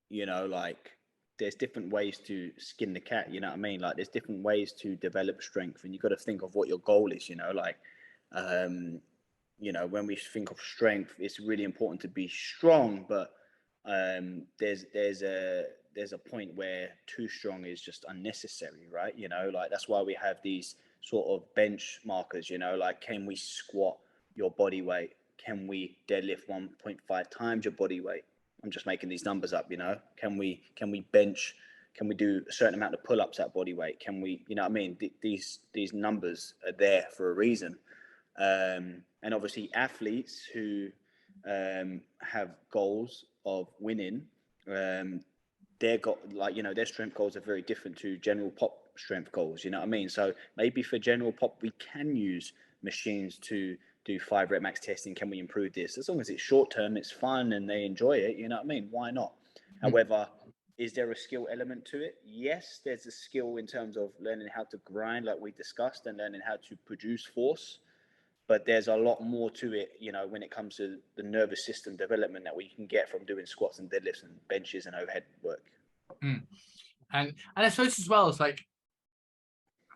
[SPEAKER 1] you know, like there's different ways to skin the cat, you know what I mean? Like there's different ways to develop strength, and you've got to think of what your goal is, you know, like, you know, when we think of strength, it's really important to be strong, but there's a point where too strong is just unnecessary, right? You know, like that's why we have these sort of bench markers, you know, like can we squat your body weight? Can we deadlift 1.5 times your body weight? I'm just making these numbers up, you know. Can we bench? Can we do a certain amount of pull-ups at body weight? Can we, you know what I mean? These numbers are there for a reason. And obviously athletes who have goals of winning, they've got, like, you know, their strength goals are very different to general pop strength goals, you know what I mean? So maybe for general pop, we can use machines to do 5 rep max testing. Can we improve this? As long as it's short term, it's fun and they enjoy it, you know what I mean? Why not? However, is there a skill element to it? Yes, there's a skill in terms of learning how to grind, like we discussed, and learning how to produce force. But there's a lot more to it, you know, when it comes to the nervous system development that we can get from doing squats and deadlifts and benches and overhead work.
[SPEAKER 2] And I suppose as well, it's like,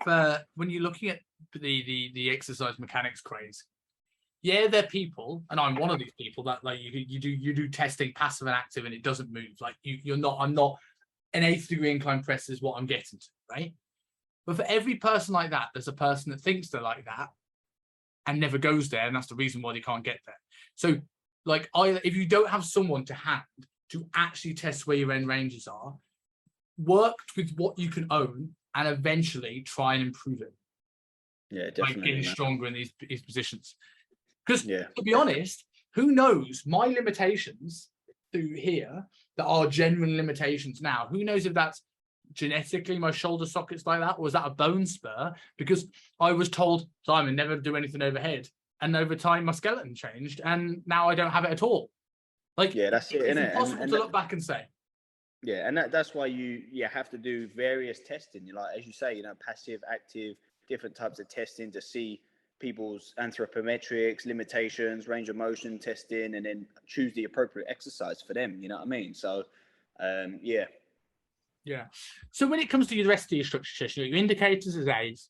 [SPEAKER 2] for when you're looking at the exercise mechanics craze, yeah, they're people, and I'm one of these people that like you do testing passive and active, and it doesn't move. Like I'm not an 8th degree incline press is what I'm getting to, right? But for every person like that, there's a person that thinks they're like that and never goes there, and that's the reason why they can't get there. So, like, if you don't have someone to hand to actually test where your end ranges are, work with what you can own and eventually try and improve it.
[SPEAKER 1] Yeah, definitely.
[SPEAKER 2] Like getting stronger in these positions. Because to be honest, who knows my limitations through here that are genuine limitations now? Who knows if that's genetically my shoulder sockets like that, or was that a bone spur? Because I was told, Simon, never do anything overhead. And over time, my skeleton changed, and now I don't have it at all. Like,
[SPEAKER 1] that's it,
[SPEAKER 2] it's
[SPEAKER 1] innit?
[SPEAKER 2] impossible to look back and say.
[SPEAKER 1] Yeah, and that's why you have to do various testing. You like, as you say, you know, passive, active, different types of testing to see people's anthropometrics, limitations, range of motion testing, and then choose the appropriate exercise for them. You know what I mean? So, yeah.
[SPEAKER 2] So when it comes to the rest of your structure test, your indicators as A's.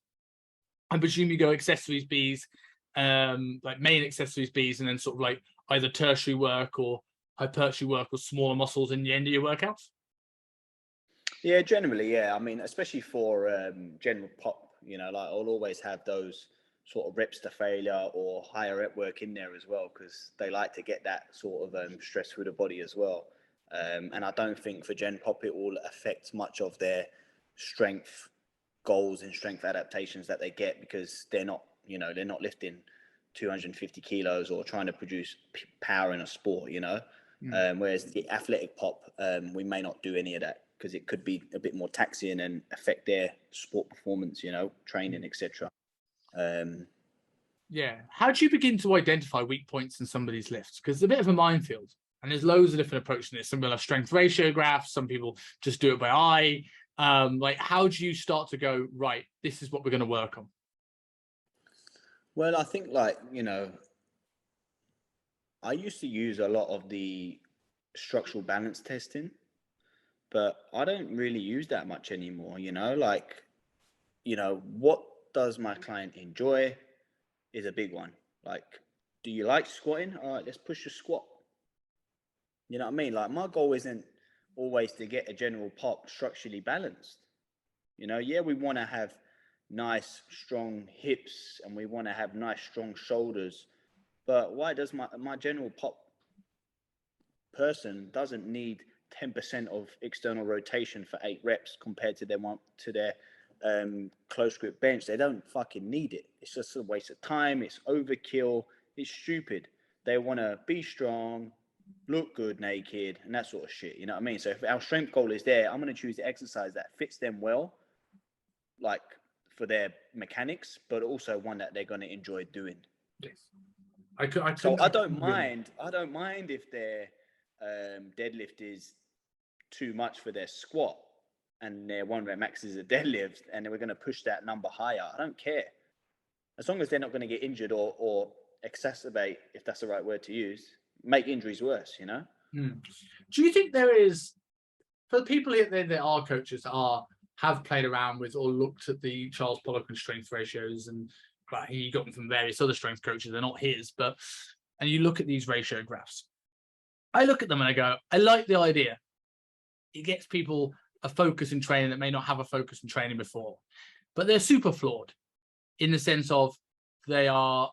[SPEAKER 2] I presume you go accessories B's, like main accessories B's, and then sort of like either tertiary work or hypertrophy work or smaller muscles in the end of your workouts.
[SPEAKER 1] Yeah, generally, yeah. I mean, especially for general pop, you know, like I'll always have those sort of reps to failure or higher rep work in there as well, because they like to get that sort of stress through the body as well. And I don't think for Gen Pop it will affect much of their strength goals and strength adaptations that they get, because they're not, you know, they're not lifting 250 kilos or trying to produce power in a sport, you know. Whereas the athletic pop, we may not do any of that, because it could be a bit more taxing and affect their sport performance, you know, training, etc.
[SPEAKER 2] How do you begin to identify weak points in somebody's lifts? Because it's a bit of a minefield, and there's loads of different approaches to this. Some people have strength ratio graphs, some people just do it by eye. Like, how do you start to go, right, this is what we're going to work on?
[SPEAKER 1] Well, I think, like, you know, I used to use a lot of the structural balance testing, but I don't really use that much anymore, like, what does my client enjoy is a big one. Like, do you like squatting? All right, let's push the squat. You know what I mean? Like, my goal isn't always to get a general pop structurally balanced. Yeah, we want to have nice, strong hips and we want to have nice, strong shoulders. But why does my general pop person doesn't need 10% of external rotation for 8 reps compared to their close grip bench? They don't fucking need it. It's just a waste of time. It's overkill. It's stupid. They want to be strong, look good naked, and that sort of shit. You know what I mean? So if our strength goal is there, I'm going to choose the exercise that fits them well, like for their mechanics, but also one that they're going to enjoy doing.
[SPEAKER 2] Yes.
[SPEAKER 1] So I don't mind. I don't mind if their deadlift is too much for their squat, and their 1 rep max is a deadlift, and then we're going to push that number higher. I don't care, as long as they're not going to get injured or exacerbate, if that's the right word to use, make injuries worse.
[SPEAKER 2] Do you think there is, for the people here that are coaches that have played around with or looked at the Charles Poliquin strength ratios, and he got them from various other strength coaches, they're not his, and you look at these ratio graphs, I look at them and I go, I like the idea. It gets people a focus in training that may not have a focus in training before, but they're super flawed in the sense of they are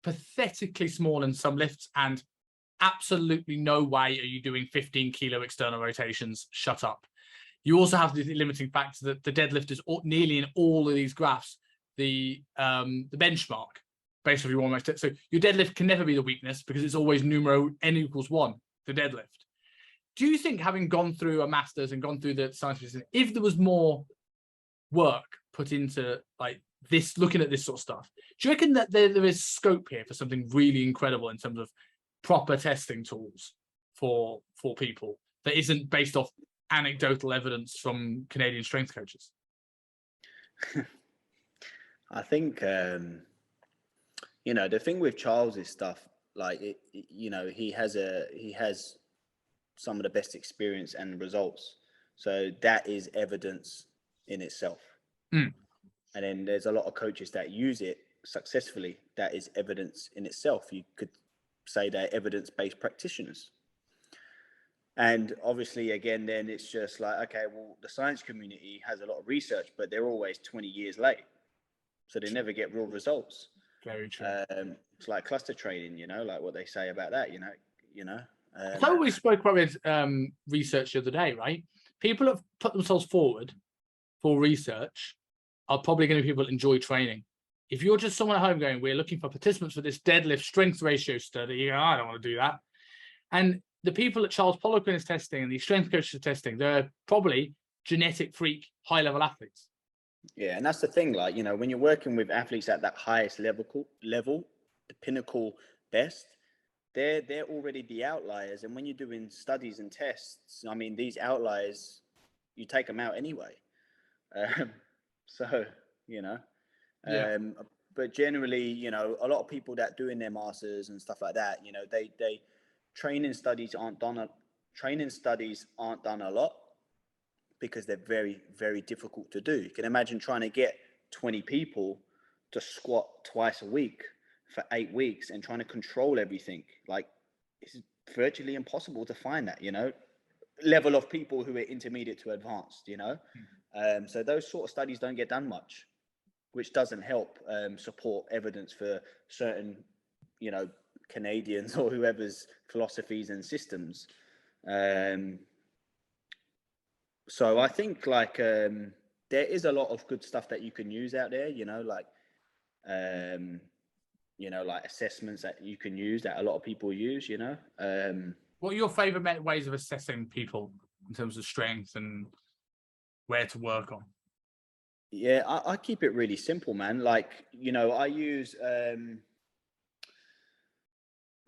[SPEAKER 2] pathetically small in some lifts, and absolutely no way are you doing 15 kilo external rotations. Shut up. You also have the limiting factor that the deadlift is nearly in all of these graphs the benchmark based off your 1 rep. So your deadlift can never be the weakness because it's always numero n equals 1, the deadlift. Do you think, having gone through a master's and gone through the science, if there was more work put into like this, looking at this sort of stuff, do you reckon that there is scope here for something really incredible in terms of proper testing tools for people that isn't based off anecdotal evidence from Canadian strength coaches?
[SPEAKER 1] I think the thing with Charles's stuff, like he has some of the best experience and results, so that is evidence in itself. And then there's a lot of coaches that use it successfully. That is evidence in itself. You could say they're evidence-based practitioners. And obviously, again, then it's just like, okay, well, the science community has a lot of research, but they're always 20 years late, so they never get real results.
[SPEAKER 2] Very true.
[SPEAKER 1] It's like cluster training, like what they say about that.
[SPEAKER 2] I thought we spoke about with research the other day, right? People that have put themselves forward for research are probably going to be people that enjoy training. If you're just someone at home going, we're looking for participants for this deadlift strength ratio study, you go, I don't want to do that. And the people that Charles Poliquin is testing and these strength coaches are testing, they're probably genetic freak, high-level athletes.
[SPEAKER 1] Yeah, and that's the thing, like, when you're working with athletes at that highest level, the pinnacle best, they're already the outliers. And when you're doing studies and tests, I mean, these outliers, you take them out anyway. But generally, a lot of people that doing their masters and stuff like that, they training studies aren't done a lot because they're very, very difficult to do. You can imagine trying to get 20 people to squat twice a week for 8 weeks and trying to control everything. Like, it's virtually impossible to find that, level of people who are intermediate to advanced, so those sort of studies don't get done much, which doesn't help support evidence for certain, Canadians or whoever's philosophies and systems. So I think like there is a lot of good stuff that you can use out there, like assessments that you can use that a lot of people use,
[SPEAKER 2] What are your favorite ways of assessing people in terms of strength and where to work on?
[SPEAKER 1] Yeah, I keep it really simple, man. Like,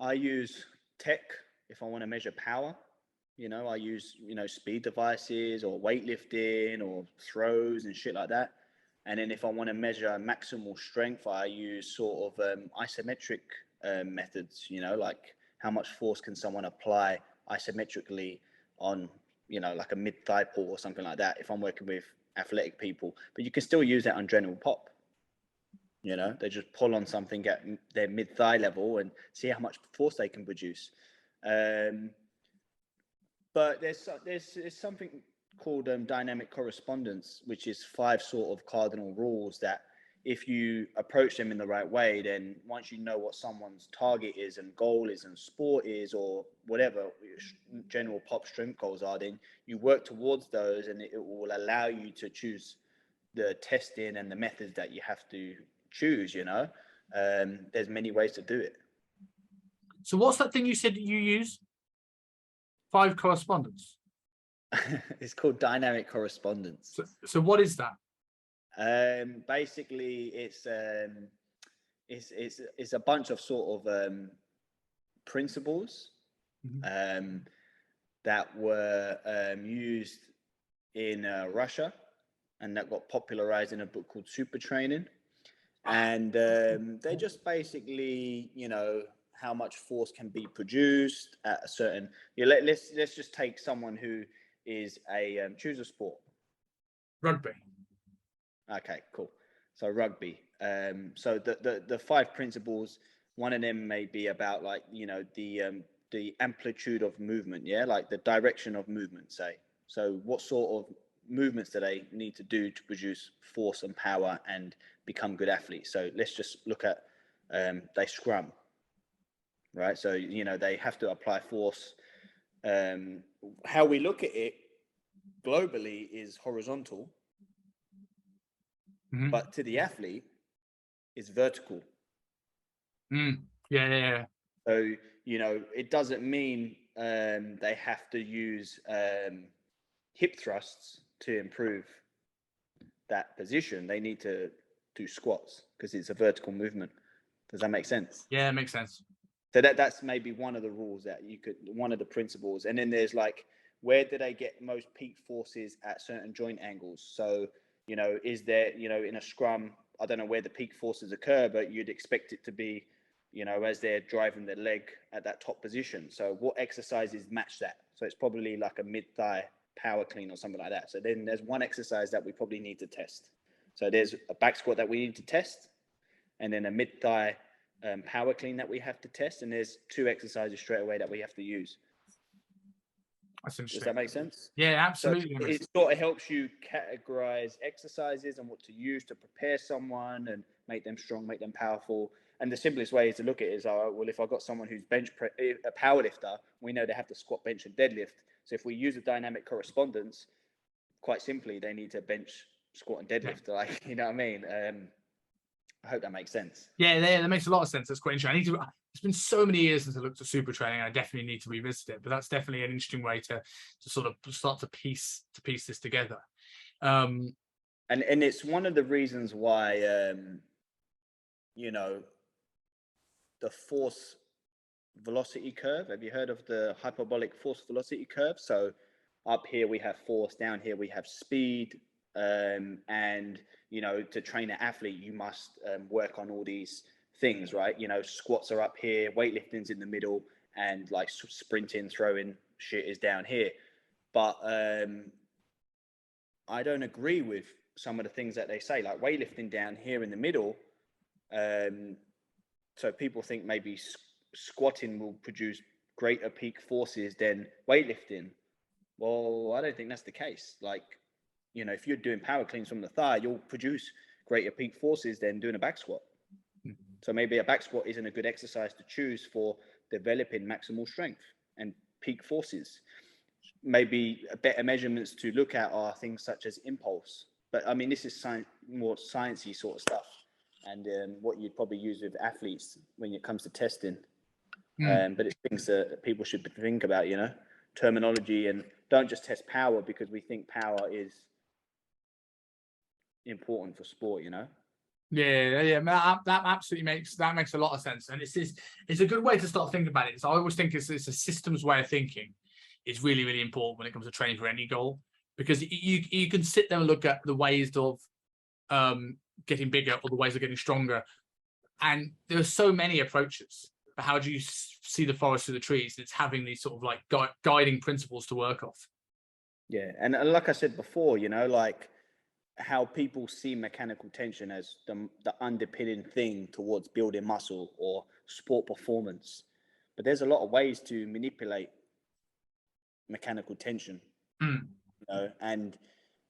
[SPEAKER 1] I use tech if I want to measure power. I use, speed devices or weightlifting or throws and shit like that. And then if I want to measure maximal strength, I use sort of isometric methods, you know, like how much force can someone apply isometrically on, you know, like a mid-thigh pull or something like that if I'm working with athletic people. But you can still use that on general pop. You know, they just pull on something at their mid-thigh level and see how much force they can produce. But there's something called dynamic correspondence, which is 5 sort of cardinal rules that if you approach them in the right way, then once you know what someone's target is and goal is and sport is or whatever general pop strength goals are, then you work towards those, and it will allow you to choose the testing and the methods that you have to choose, you know. There's many ways to do it.
[SPEAKER 2] So what's that thing you said you use? 5 correspondence.
[SPEAKER 1] It's called dynamic correspondence.
[SPEAKER 2] So what is that?
[SPEAKER 1] Basically it's a bunch of sort of principles that were used in Russia, and that got popularized in a book called Super Training. And they just basically, you know, how much force can be produced at a certain, let's just take someone who is a choose a sport.
[SPEAKER 2] Rugby.
[SPEAKER 1] Okay, cool. So rugby. So the 5 principles, one of them may be about, like, you know, the amplitude of movement, yeah, like the direction of movement, say. So what sort of movements do they need to do to produce force and power and become good athletes? So let's just look at they scrum, right? So, you know, they have to apply force. How we look at it globally is horizontal, but to the athlete is vertical.
[SPEAKER 2] Yeah.
[SPEAKER 1] So, you know, it doesn't mean they have to use hip thrusts to improve that position. They need to do squats because it's a vertical movement. Does that make sense?
[SPEAKER 2] Yeah, it makes sense.
[SPEAKER 1] So that's maybe one of the rules that you could, one of the principles. And then there's like, where do they get most peak forces at certain joint angles? So, you know, is there, you know, in a scrum, I don't know where the peak forces occur, but you'd expect it to be, you know, as they're driving the leg at that top position. So what exercises match that? So it's probably like a mid-thigh power clean or something like that. So then there's one exercise that we probably need to test. So there's a back squat that we need to test, and then a mid-thigh power clean that we have to test, and there's 2 exercises straight away that we have to use.
[SPEAKER 2] That's interesting.
[SPEAKER 1] Does that make sense?
[SPEAKER 2] Yeah, absolutely.
[SPEAKER 1] So it sort of helps you categorize exercises and what to use to prepare someone and make them strong, make them powerful. And the simplest way to look at it is, well, if I've got someone who's a power lifter, we know they have to squat, bench, and deadlift. So if we use a dynamic correspondence, quite simply, they need to bench, squat, and deadlift. Yeah. Like, you know what I mean? I hope that makes sense.
[SPEAKER 2] Yeah, that makes a lot of sense. That's quite interesting. It's been so many years since I looked at super training. I definitely need to revisit it. But that's definitely an interesting way to sort of start to piece this together.
[SPEAKER 1] And it's one of the reasons why you know, the force velocity curve. Have you heard of the hyperbolic force velocity curve? So up here we have force, down here we have speed. And, you know, to train an athlete, you must work on all these things, right? You know, squats are up here, weightlifting's in the middle, and like sprinting, throwing shit is down here. But I don't agree with some of the things that they say, like weightlifting down here in the middle. So people think maybe squatting will produce greater peak forces than weightlifting. Well, I don't think that's the case. Like, you know, if you're doing power cleans from the thigh, you'll produce greater peak forces than doing a back squat. So maybe a back squat isn't a good exercise to choose for developing maximal strength and peak forces. Maybe better measurements to look at are things such as impulse. But I mean, this is more sciencey sort of stuff, and what you'd probably use with athletes when it comes to testing. But it's things that people should think about, you know, terminology, and don't just test power because we think power is important for sport, you know.
[SPEAKER 2] Yeah, that absolutely makes a lot of sense, and it's a good way to start thinking about it. So I always think it's a systems way of thinking is really, really important when it comes to training for any goal, because you can sit there and look at the ways of getting bigger or the ways of getting stronger, and there are so many approaches. but how do you see the forest through the trees? It's having these sort of like guiding principles to work off.
[SPEAKER 1] Yeah, and like I said before, you know, like how people see mechanical tension as the underpinning thing towards building muscle or sport performance. But there's a lot of ways to manipulate mechanical tension,
[SPEAKER 2] Mm.
[SPEAKER 1] you know, and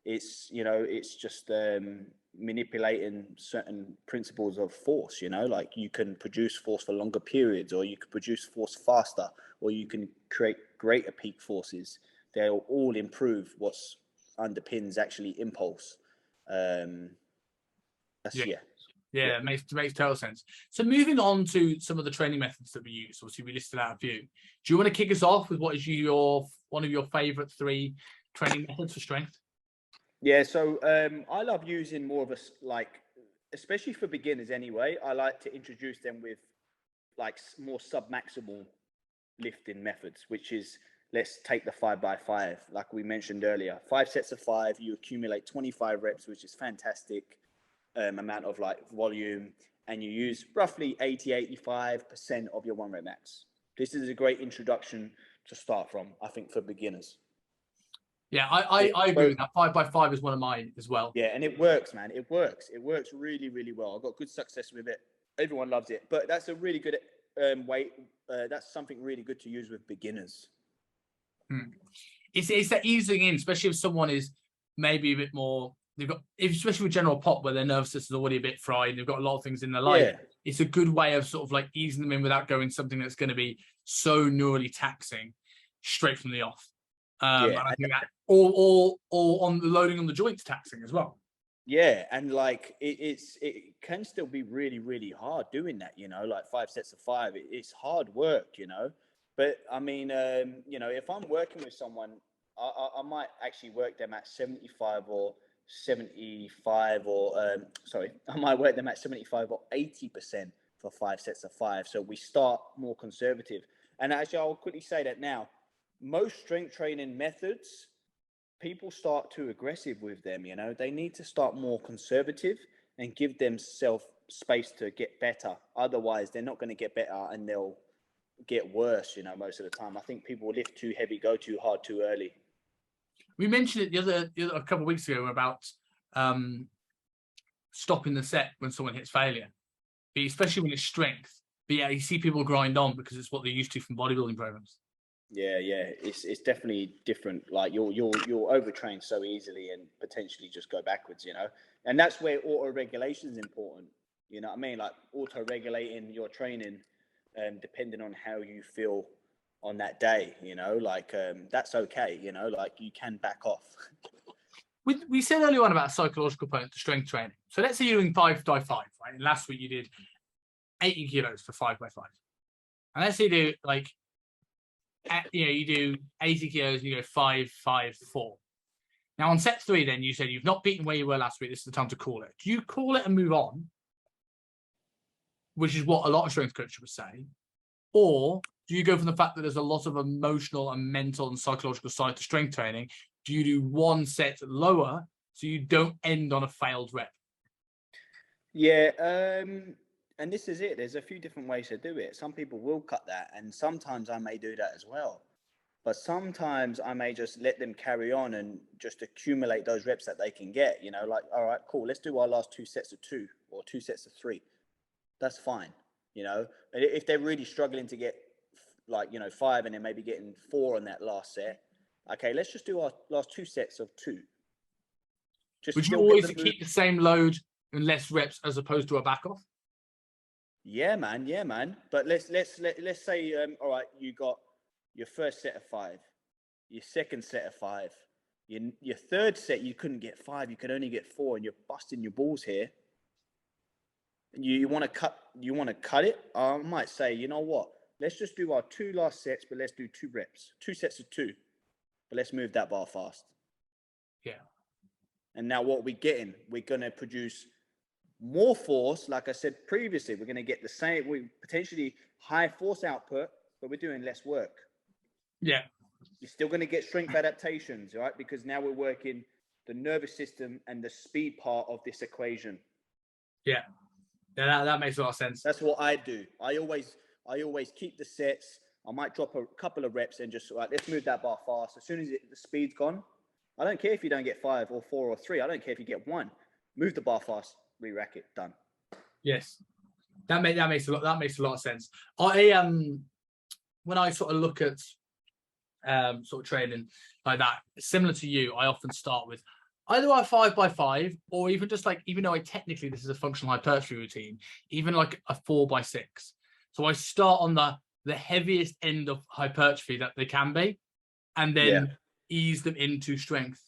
[SPEAKER 1] it's, you know, it's just manipulating certain principles of force, you know, like you can produce force for longer periods, or you can produce force faster, or you can create greater peak forces. They'll all improve what's underpins actually impulse. That's,
[SPEAKER 2] Yeah.
[SPEAKER 1] yeah.
[SPEAKER 2] Yeah, it makes total sense. So moving on to some of the training methods that we use. Obviously, we listed out a few. Do you want to kick us off with what is one of your favorite 3 training methods for strength?
[SPEAKER 1] Yeah, so I love using more of a, like, especially for beginners anyway, I like to introduce them with like more sub-maximal lifting methods, which is, let's take the 5x5, like we mentioned earlier. 5 sets of 5, you accumulate 25 reps, which is fantastic amount of like volume, and you use roughly 80-85% of your 1 rep max. This is a great introduction to start from, I think, for beginners.
[SPEAKER 2] Yeah, I agree with that. 5x5 is one of mine as well.
[SPEAKER 1] Yeah, and it works, man. It works really, really well. I've got good success with it. Everyone loves it. But that's a really good way. That's something really good to use with beginners.
[SPEAKER 2] It's that easing in, especially if someone is maybe a bit more, especially with general pop, where their nervous system is already a bit fried, they've got a lot of things in their life.
[SPEAKER 1] Yeah.
[SPEAKER 2] It's a good way of sort of like easing them in without going something that's going to be so neurally taxing straight from the off.
[SPEAKER 1] Yeah,
[SPEAKER 2] and I think that or on the loading on the joints taxing as well.
[SPEAKER 1] Yeah, and like it can still be really, really hard doing that, you know, like 5 sets of 5. It's hard work, you know. But I mean, you know, if I'm working with someone, I might actually work them at 75 or 75 or sorry, I might work them at 75 or 80% for 5 sets of 5. So we start more conservative. And actually, I'll quickly say that now. Most strength training methods, people start too aggressive with them, you know. They need to start more conservative and give themselves space to get better. Otherwise, they're not going to get better, and they'll get worse, you know, most of the time. I think people lift too heavy, go too hard too early.
[SPEAKER 2] We mentioned it the other a couple of weeks ago about stopping the set when someone hits failure, but especially when it's strength. But yeah, you see people grind on because it's what they're used to from bodybuilding programs.
[SPEAKER 1] Yeah, it's definitely different. Like you'll overtrain so easily and potentially just go backwards, you know. And that's where auto regulation is important. You know what I mean? Like auto regulating your training, depending on how you feel on that day. You know, like that's okay. You know, like you can back off.
[SPEAKER 2] We said earlier on about psychological component to strength training. So let's say you're doing 5x5, right? And last week you did 80 kilos for 5x5, and let's say you do like, you know, you do 80 kilos and you go 5-5-4. Now on set 3, then you said you've not beaten where you were last week. This is the time to call it. Do you call it and move on, which is what a lot of strength coaches would say, or do you go from the fact that there's a lot of emotional and mental and psychological side to strength training? Do you do 1 set lower so you don't end on a failed rep?
[SPEAKER 1] Yeah, and this is it. There's a few different ways to do it. Some people will cut that, and sometimes I may do that as well. But sometimes I may just let them carry on and just accumulate those reps that they can get. You know, like, all right, cool, let's do our last 2 sets of 2 or 2 sets of 3. That's fine. You know, if they're really struggling to get like, you know, 5 and then maybe getting 4 on that last set, okay, let's just do our last 2 sets of 2. Just
[SPEAKER 2] Would you
[SPEAKER 1] still
[SPEAKER 2] always
[SPEAKER 1] get
[SPEAKER 2] keep the same load and less reps as opposed to a back off?
[SPEAKER 1] Yeah, man. Yeah, man. But let's say, all right, you got your first set of 5, your second set of 5, your third set you couldn't get 5, you could only get 4, and you're busting your balls here. And you want to cut it. I might say, you know what? Let's just do our 2 last sets, but let's do 2 reps, 2 sets of 2, but let's move that bar fast.
[SPEAKER 2] Yeah.
[SPEAKER 1] And now what we're getting, we're gonna produce more force. Like I said previously, we're going to get the same, we potentially high force output, but we're doing less work.
[SPEAKER 2] Yeah.
[SPEAKER 1] You're still going to get strength adaptations, right? Because now we're working the nervous system and the speed part of this equation.
[SPEAKER 2] Yeah. Yeah, that makes a lot of sense.
[SPEAKER 1] That's what I do. I always I always keep the sets. I might drop a couple of reps and just like, let's move that bar fast. As soon as the speed's gone, I don't care if you don't get 5 or 4 or 3. I don't care if you get 1. Move the bar fast, re-rack it, done.
[SPEAKER 2] Yes, that makes a lot of sense. I when I sort of look at sort of training like that, similar to you, I often start with either a 5x5 or even just like, even though technically this is a functional hypertrophy routine, even like a 4x6. So I start on the heaviest end of hypertrophy that they can be, and then ease them into strength.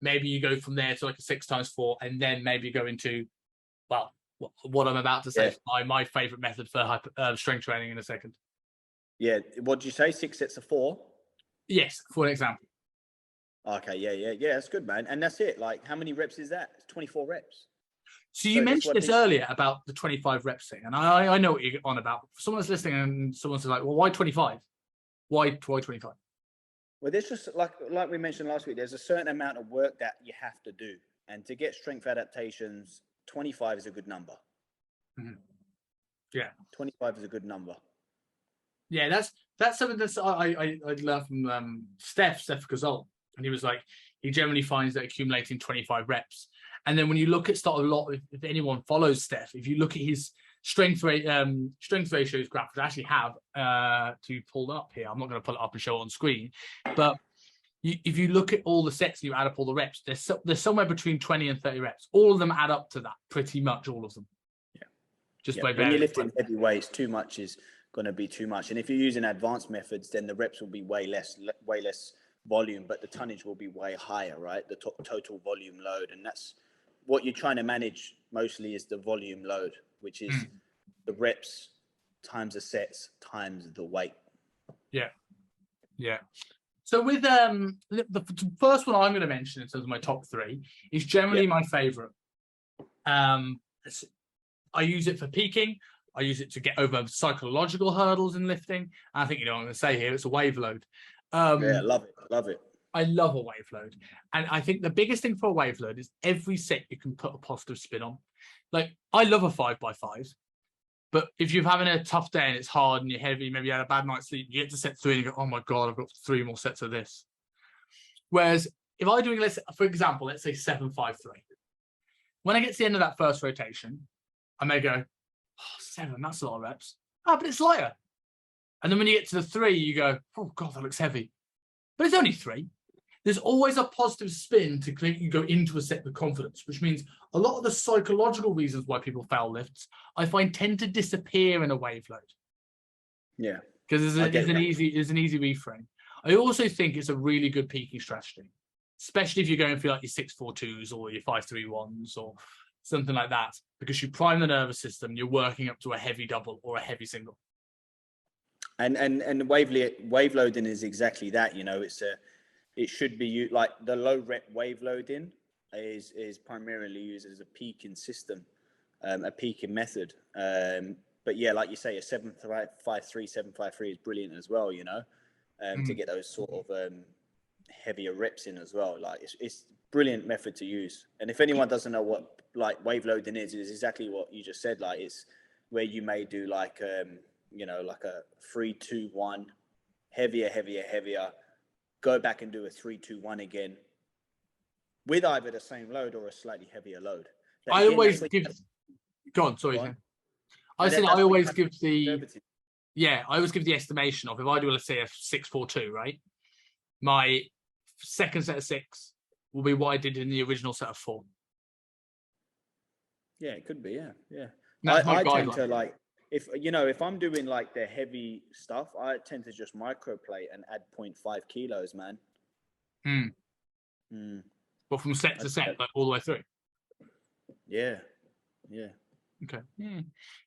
[SPEAKER 2] Maybe you go from there to like a 6x4, and then maybe go into, well, what I'm about to say, my favorite method for strength training in a second.
[SPEAKER 1] Yeah. What did you say? 6 sets of 4?
[SPEAKER 2] Yes, for an example.
[SPEAKER 1] Okay. Yeah. That's good, man. And that's it. Like, how many reps is that? 24 reps.
[SPEAKER 2] So you mentioned this earlier about the 25 reps thing, and I know what you're on about. For someone that's listening and someone's like, well, why 25? Why 25?
[SPEAKER 1] Well, there's just like we mentioned last week, there's a certain amount of work that you have to do. And to get strength adaptations, 25 is a good number.
[SPEAKER 2] Mm-hmm. Yeah.
[SPEAKER 1] 25 is a good number.
[SPEAKER 2] Yeah, that's something that's I learned from Steph Gazol, and he was like, he generally finds that accumulating 25 reps. And then when you look at if anyone follows Steph, if you look at his strength ratios graph, which I actually have to pull up here. I'm not going to pull it up and show it on screen, but if you look at all the sets and you add up all the reps, there's somewhere between 20 and 30 reps. All of them add up to that, pretty much all of them. Yeah. Just by
[SPEAKER 1] when you're lifting heavy weights, too much is going to be too much. And if you're using advanced methods, then the reps will be way less volume, but the tonnage will be way higher, right? The total volume load. And that's what you're trying to manage mostly, is the volume load, which is the reps times the sets times the weight. Yeah.
[SPEAKER 2] So with the first one I'm going to mention in terms of my top 3 is generally my favorite. I use it for peaking. I use it to get over psychological hurdles in lifting. And I think, what I'm going to say here, it's a wave load.
[SPEAKER 1] Love it.
[SPEAKER 2] I love a wave load. And I think the biggest thing for a wave load is every set you can put a positive spin on. Like, I love a 5x5, but if you're having a tough day and it's hard and you're heavy, maybe you had a bad night's sleep, you get to set 3 and you go, oh my God, I've got 3 more sets of this. Whereas if I'm doing, for example, let's say 7-5-3. When I get to the end of that first rotation, I may go, 7, that's a lot of reps. But it's lighter. And then when you get to the 3, you go, oh God, that looks heavy. But it's only 3. There's always a positive spin to make you go into a set with confidence, which means a lot of the psychological reasons why people fail lifts, I find, tend to disappear in a wave load.
[SPEAKER 1] Yeah.
[SPEAKER 2] Because there's an easy reframe. I also think it's a really good peaking strategy, especially if you're going for like your 6-4-2s or your 5-3-1s or something like that, because you prime the nervous system, you're working up to a heavy double or a heavy single.
[SPEAKER 1] And wave loading is exactly that. It should be like the low rep wave loading is primarily used as a peaking system, a peaking method. But yeah, like you say, a 7-5-3, 7-5-3 is brilliant as well. To get those sort of heavier reps in as well. Like it's brilliant method to use. And if anyone doesn't know what like wave loading is exactly what you just said. Like, it's where you may do like like a 3-2-1, heavier, go back and do a 3-2-1 again with either the same load or a slightly heavier load.
[SPEAKER 2] I always give. Go on, sorry. I said I always give the. Yeah, I always give the estimation of, if I do, let's say, a 6-4-2, right? My second set of 6 will be what I did in the original set of 4.
[SPEAKER 1] Yeah, it could be. Yeah.
[SPEAKER 2] I
[SPEAKER 1] tend to like, if I'm doing like the heavy stuff, I tend to just microplate and add 0.5 kilos, man.
[SPEAKER 2] But from set to set, like all the way through.
[SPEAKER 1] Yeah.
[SPEAKER 2] Okay.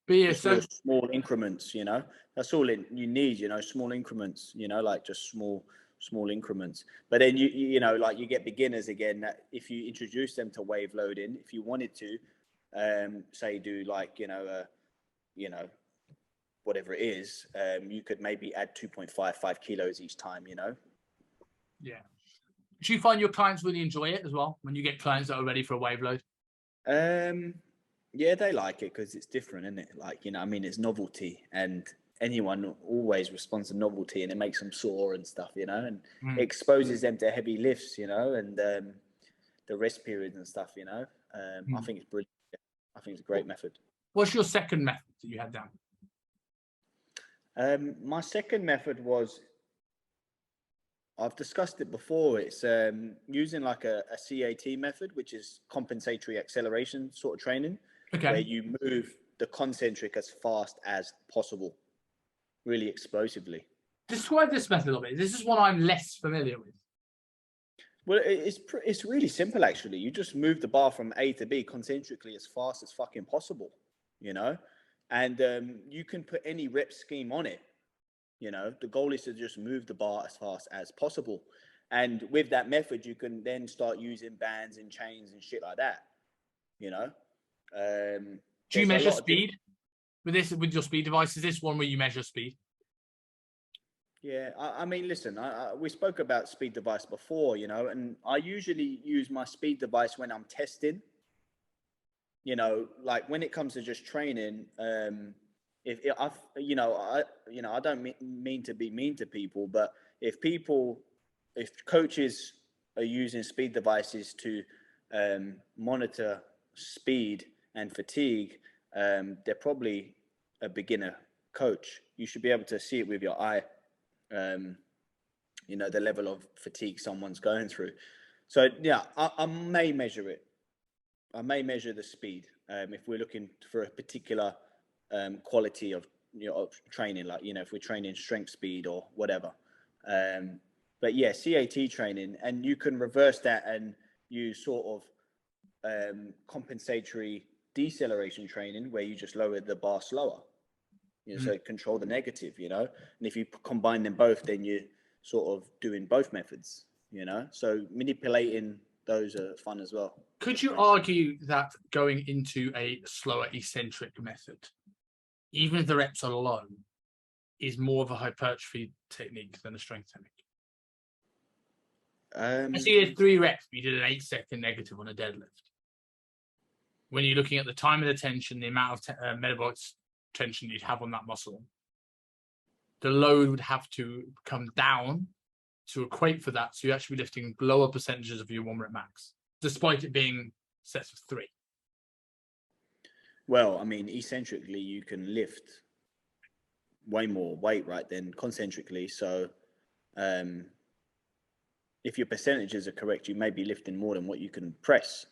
[SPEAKER 2] But yeah,
[SPEAKER 1] just
[SPEAKER 2] so
[SPEAKER 1] small increments, that's all you need, small increments, like just small increments. But then you like you get beginners again, that if you introduce them to wave loading, if you wanted to, say do like, whatever it is, you could maybe add 2.5 kilos each time,
[SPEAKER 2] Yeah. Do you find your clients really enjoy it as well when you get clients that are ready for a wave load?
[SPEAKER 1] Yeah, they like it because it's different, isn't it? Like, it's novelty, and anyone always responds to novelty, and it makes them sore and stuff, you know, and it
[SPEAKER 2] Mm.
[SPEAKER 1] exposes them to heavy lifts, you know, and the rest periods and stuff, you know. I
[SPEAKER 2] Mm.
[SPEAKER 1] think it's brilliant. I think it's a great method.
[SPEAKER 2] What's your second method that you had down?
[SPEAKER 1] My second method was, I've discussed it before. It's using like a CAT method, which is compensatory acceleration sort of training, where
[SPEAKER 2] Okay.
[SPEAKER 1] you move the concentric as fast as possible, really explosively.
[SPEAKER 2] Describe this method a little bit. This is one I'm less familiar with.
[SPEAKER 1] Well, it's really simple actually. You just move the bar from A to B concentrically as fast as fucking possible, you know, and you can put any rep scheme on it. You know, the goal is to just move the bar as fast as possible, and with that method, you can then start using bands and chains and shit like that. You know,
[SPEAKER 2] Do you
[SPEAKER 1] there's a
[SPEAKER 2] measure
[SPEAKER 1] lot of
[SPEAKER 2] speed with this, with your speed device? Is this one where you measure speed?
[SPEAKER 1] Yeah, I mean, listen, we spoke about speed device before, you know, and I usually use my speed device when I'm testing. You know, like when it comes to just training, if I, I don't mean to be mean to people, but if coaches are using speed devices to monitor speed and fatigue, they're probably a beginner coach. You should be able to see it with your eye. You know, the level of fatigue someone's going through. So yeah, I may measure it. I may measure the speed if we're looking for a particular quality of, you know, of training, like, you know, if we're training strength speed or whatever. But yeah, CAT training, and you can reverse that and use sort of compensatory deceleration training where you just lower the bar slower. You know, so control the negative, you know, and if you combine them both, then you're sort of doing both methods, you know, so manipulating those are fun as well.
[SPEAKER 2] Could you argue that going into a slower eccentric method, even if the reps are low, is more of a hypertrophy technique than a strength technique? I see you did 3 reps, but you did an 8-second negative on a deadlift. When you're looking at the time of the tension, the amount of metabolic tension you'd have on that muscle, the load would have to come down to equate for that. So you're actually lifting lower percentages of your 1 rep max, despite it being sets of 3.
[SPEAKER 1] Well, I mean, eccentrically, you can lift way more weight, right, than concentrically. So if your percentages are correct, you may be lifting more than what you can press.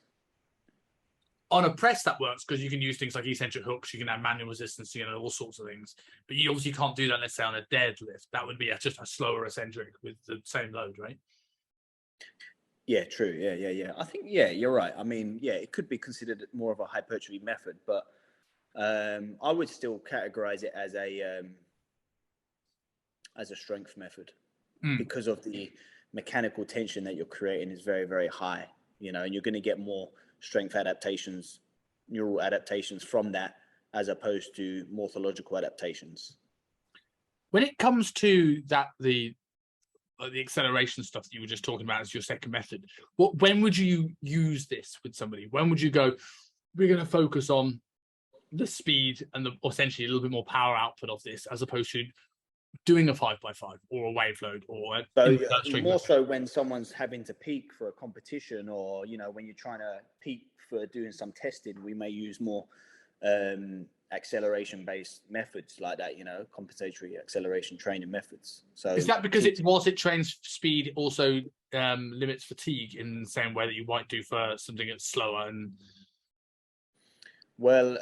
[SPEAKER 2] On a press, that works because you can use things like eccentric hooks, you can have manual resistance, you know, all sorts of things. But you obviously can't do that, let's say, on a deadlift. That would be just a slower eccentric with the same load, right?
[SPEAKER 1] Yeah, true. Yeah. I think, yeah, you're right. I mean, yeah, it could be considered more of a hypertrophy method, but I would still categorize it as a strength method because of the mechanical tension that you're creating is very, very high, you know, and you're going to get more strength adaptations, neural adaptations from that, as opposed to morphological adaptations.
[SPEAKER 2] When it comes to that, the acceleration stuff that you were just talking about as your second method, when would you use this with somebody? When would you go, we're going to focus on the speed and essentially a little bit more power output of this, as opposed to doing a 5x5 or a wave load or
[SPEAKER 1] so more so when someone's having to peak for a competition, or, you know, when you're trying to peak for doing some testing, we may use more acceleration based methods like that, you know, compensatory acceleration training methods. So
[SPEAKER 2] is that because whilst it trains speed, also limits fatigue in the same way that you might do for something that's slower? And
[SPEAKER 1] well,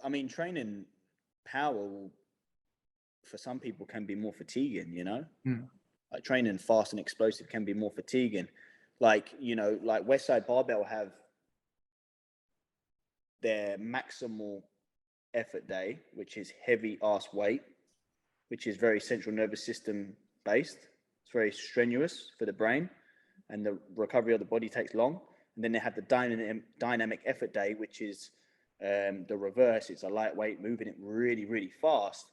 [SPEAKER 1] I mean, training power for some people can be more fatiguing, you know. Like training fast and explosive can be more fatiguing. Like, you know, like Westside Barbell have their maximal effort day, which is heavy ass weight, which is very central nervous system based. It's very strenuous for the brain, and the recovery of the body takes long. And then they have the dynamic effort day, which is the reverse. It's a lightweight, moving it really, really fast.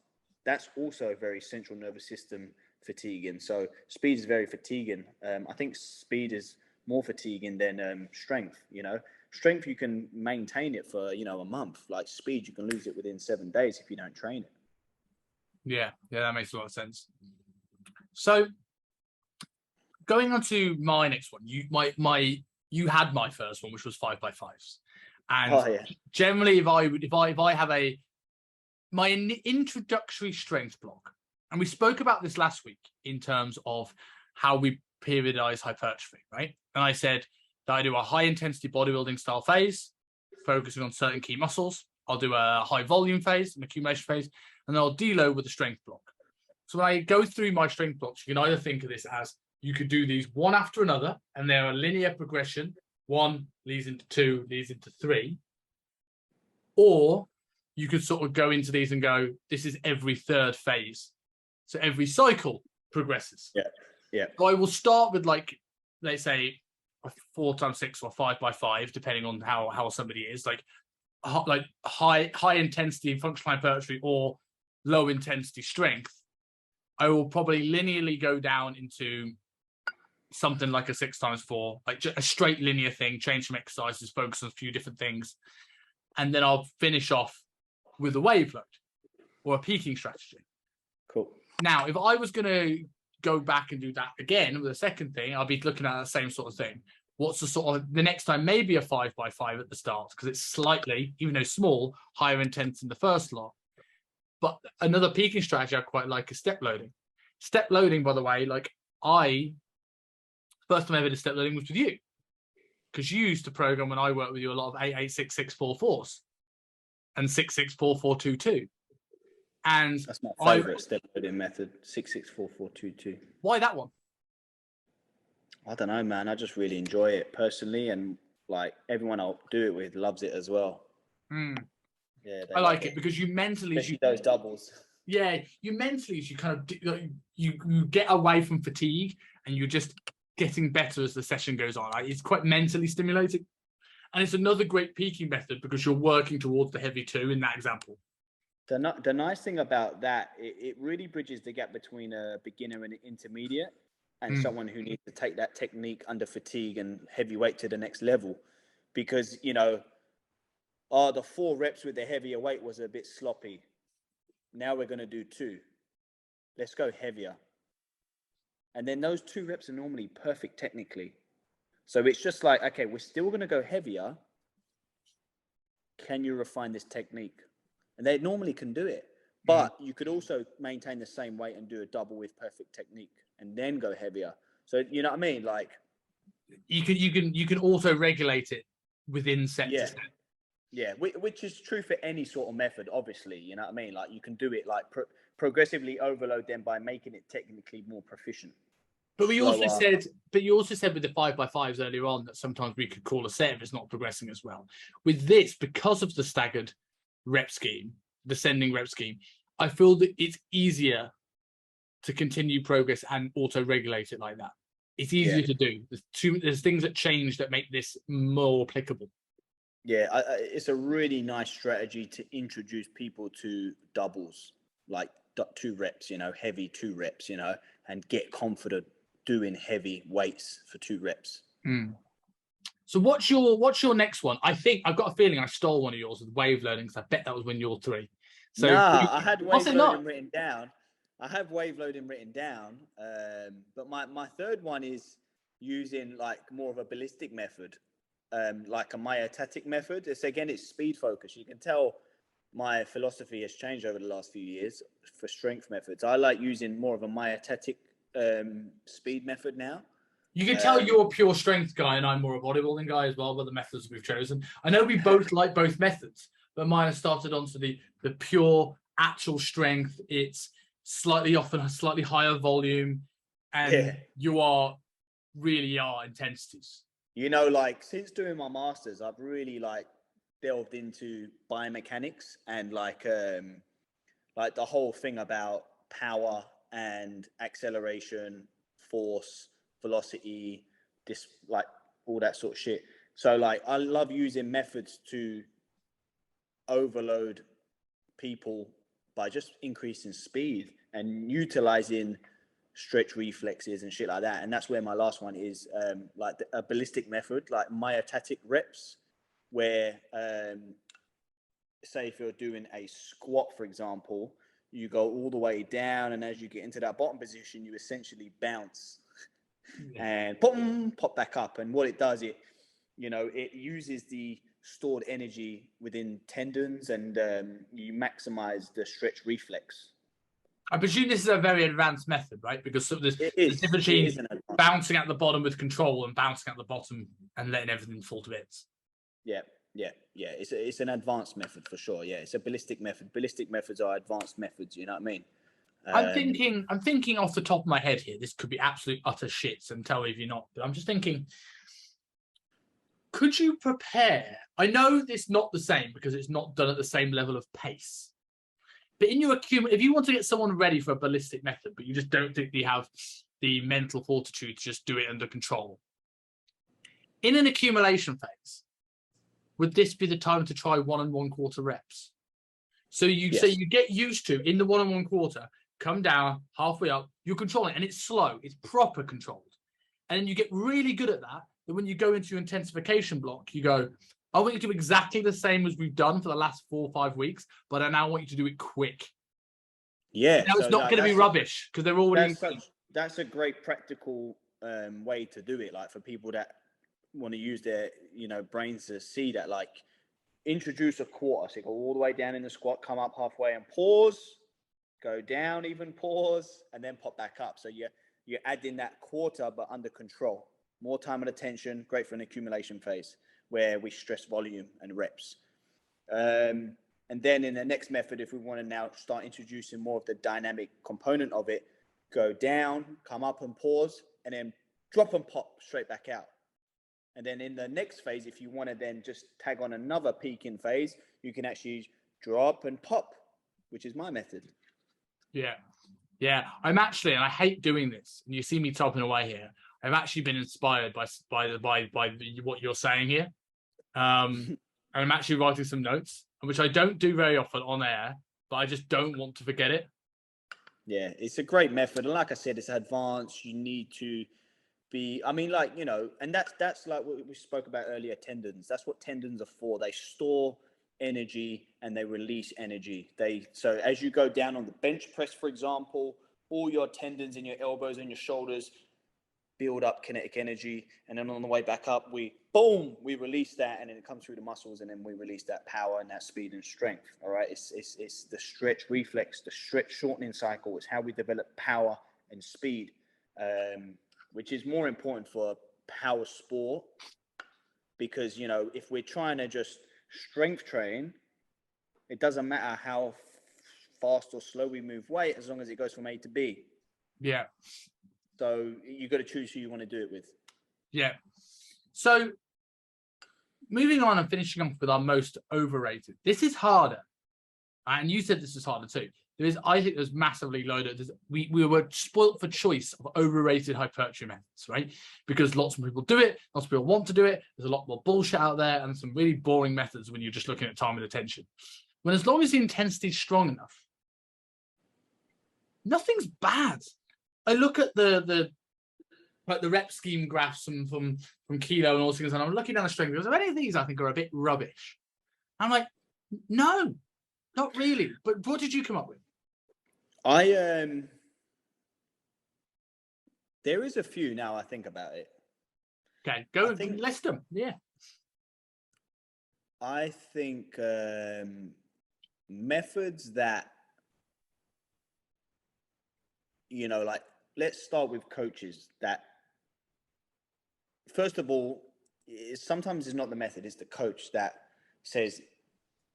[SPEAKER 1] That's also very central nervous system fatiguing. So speed is very fatiguing. I think speed is more fatiguing than strength. You know, strength, you can maintain it for, a month. Like speed, you can lose it within 7 days if you don't train it.
[SPEAKER 2] Yeah, that makes a lot of sense. So going on to my next one, you had my first one, which was 5x5s, and generally, if I have my introductory strength block, and we spoke about this last week in terms of how we periodize hypertrophy, right? And I said that I do a high intensity bodybuilding style phase, focusing on certain key muscles. I'll do a high volume phase, an accumulation phase, and then I'll deload with a strength block. So when I go through my strength blocks, you can either think of this as you could do these one after another, and they're a linear progression. 1 leads into 2, leads into 3. Or you could sort of go into these and go, this is every third phase. So every cycle progresses.
[SPEAKER 1] Yeah.
[SPEAKER 2] So I will start with, like, let's say a 4x6 or 5x5, depending on how somebody is, like high intensity functional hypertrophy or low intensity strength. I will probably linearly go down into something like a 6x4, like just a straight linear thing, change some exercises, focus on a few different things. And then I'll finish off with a wave load or a peaking strategy.
[SPEAKER 1] Cool.
[SPEAKER 2] Now, if I was going to go back and do that again with a second thing, I'll be looking at the same sort of thing. What's the sort of the next time? Maybe a 5x5 at the start, because it's slightly, even though small, higher intense in the first lot. But another peaking strategy I quite like is step loading. Step loading, by the way, like first time I ever did step loading was with you, because you used to program when I worked with you a lot of 886-644s and 664-422. And
[SPEAKER 1] that's my favorite step loading method, 664-422.
[SPEAKER 2] Why that one?
[SPEAKER 1] I don't know, man. I just really enjoy it personally, and like everyone I'll do it with loves it as well. Yeah,
[SPEAKER 2] I like it because you mentally,
[SPEAKER 1] especially those doubles.
[SPEAKER 2] Yeah, you mentally, you kind of you get away from fatigue, and you're just getting better as the session goes on. It's quite mentally stimulating, and it's another great peaking method because you're working towards the heavy 2 in that example.
[SPEAKER 1] The nice thing about that, it really bridges the gap between a beginner and an intermediate, and someone who needs to take that technique under fatigue and heavy weight to the next level. Because, the 4 reps with the heavier weight was a bit sloppy. Now we're going to do 2. Let's go heavier. And then those 2 reps are normally perfect technically. So it's just like, okay, we're still going to go heavier. Can you refine this technique? And they normally can do it. But you could also maintain the same weight and do a double with perfect technique and then go heavier. So you know what I mean? Like
[SPEAKER 2] you can also regulate it within set to set.
[SPEAKER 1] Yeah, which is true for any sort of method, obviously. You know what I mean? Like you can do it like progressively overload them by making it technically more proficient.
[SPEAKER 2] But you also said with the 5x5s earlier on that sometimes we could call a set if it's not progressing as well. With this, because of the staggered rep scheme, descending rep scheme, I feel that it's easier to continue progress and auto-regulate it like that. It's easier to do. There's things that change that make this more applicable.
[SPEAKER 1] Yeah, it's a really nice strategy to introduce people to doubles, like 2 reps, heavy 2 reps, and get confident doing heavy weights for 2 reps.
[SPEAKER 2] So what's your next one? I think I've got a feeling I stole one of yours with wave loading, because I bet that was when you're 3. So
[SPEAKER 1] I had wave loading written down. I have wave loading written down, but my third one is using like more of a ballistic method, like a myotatic method. It's speed focus. You can tell my philosophy has changed over the last few years for strength methods. I like using more of a myotatic speed method now.
[SPEAKER 2] You can tell you're a pure strength guy and I'm more a bodybuilding guy as well with the methods we've chosen. I know we both like both methods, but mine has started onto the pure actual strength. It's often a slightly higher volume, and you really are intensities.
[SPEAKER 1] Like since doing my masters, I've really like delved into biomechanics and like the whole thing about power and acceleration, force, velocity, like all that sort of shit. So like I love using methods to overload people by just increasing speed and utilizing stretch reflexes and shit like that. And that's where my last one is, like a ballistic method, like myotatic reps. where, say if you're doing a squat, for example, you go all the way down, and as you get into that bottom position, you essentially bounce and pop back up. And what it does, it uses the stored energy within tendons, and you maximize the stretch reflex.
[SPEAKER 2] I presume this is a very advanced method, right? Because there's
[SPEAKER 1] It
[SPEAKER 2] the
[SPEAKER 1] is.
[SPEAKER 2] difference
[SPEAKER 1] It is
[SPEAKER 2] between bouncing at the bottom with control and bouncing at the bottom and letting everything fall to bits.
[SPEAKER 1] Yeah. It's an advanced method for sure. Yeah, it's a ballistic method. Ballistic methods are advanced methods. You know what I mean?
[SPEAKER 2] I'm thinking off the top of my head here. This could be absolute utter shits, and tell me if you're not. But I'm just thinking, could you prepare? I know it's not the same because it's not done at the same level of pace. But in your if you want to get someone ready for a ballistic method, but you just don't think they have the mental fortitude to just do it under control, in an accumulation phase, would this be the time to try 1 1/4 reps? So say you get used to, in the 1 1/4, come down halfway up, you're controlling, and it's slow, it's proper controlled. And then you get really good at that. Then when you go into your intensification block, you go, I want you to do exactly the same as we've done for the last 4 or 5 weeks, but I now want you to do it quick.
[SPEAKER 1] Yeah.
[SPEAKER 2] Now it's not going to be rubbish because they're already.
[SPEAKER 1] That's a great practical way to do it. Like for people that want to use their brains to see that, like introduce a quarter. So you go all the way down in the squat, come up halfway and pause, go down, even pause, and then pop back up. So you're adding that quarter, but under control. More time and attention, great for an accumulation phase where we stress volume and reps. And then in the next method, if we want to now start introducing more of the dynamic component of it, go down, come up and pause, and then drop and pop straight back out. And then in the next phase, if you want to then just tag on another peaking phase, you can actually drop and pop, which is my method.
[SPEAKER 2] Yeah. I'm actually, and I hate doing this, and you see me typing away here, I've actually been inspired by what you're saying here. And I'm actually writing some notes, which I don't do very often on air, but I just don't want to forget it.
[SPEAKER 1] Yeah, it's a great method. And like I said, it's advanced. You need to be, and that's like what we spoke about earlier, tendons. That's what tendons are for. They store energy and they release energy. So as you go down on the bench press, for example, all your tendons in your elbows and your shoulders build up kinetic energy, and then on the way back up, we release that, and then it comes through the muscles, and then we release that power and that speed and strength. All right, it's the stretch reflex, the stretch shortening cycle. It's how we develop power and speed, which is more important for power sport, because if we're trying to just strength train, it doesn't matter how fast or slow we move weight, as long as it goes from A to B.
[SPEAKER 2] Yeah.
[SPEAKER 1] So you got to choose who you want to do it with.
[SPEAKER 2] Yeah. So moving on and finishing off with our most overrated. This is harder. And you said this is harder too. I think there's massively loaded. We were spoilt for choice of overrated hypertrophy methods, right? Because lots of people do it, lots of people want to do it. There's a lot more bullshit out there and some really boring methods when you're just looking at time and attention. When as long as the intensity is strong enough, nothing's bad. I look at the rep scheme graphs from Kilo and all things, and I'm looking down the strength. Are any of these I think are a bit rubbish? I'm like, no, not really. But what did you come up with?
[SPEAKER 1] There is a few now I think about it.
[SPEAKER 2] Okay, go and list them. Yeah.
[SPEAKER 1] I think methods that, like, let's start with coaches that, first of all, sometimes it's not the method, it's the coach that says,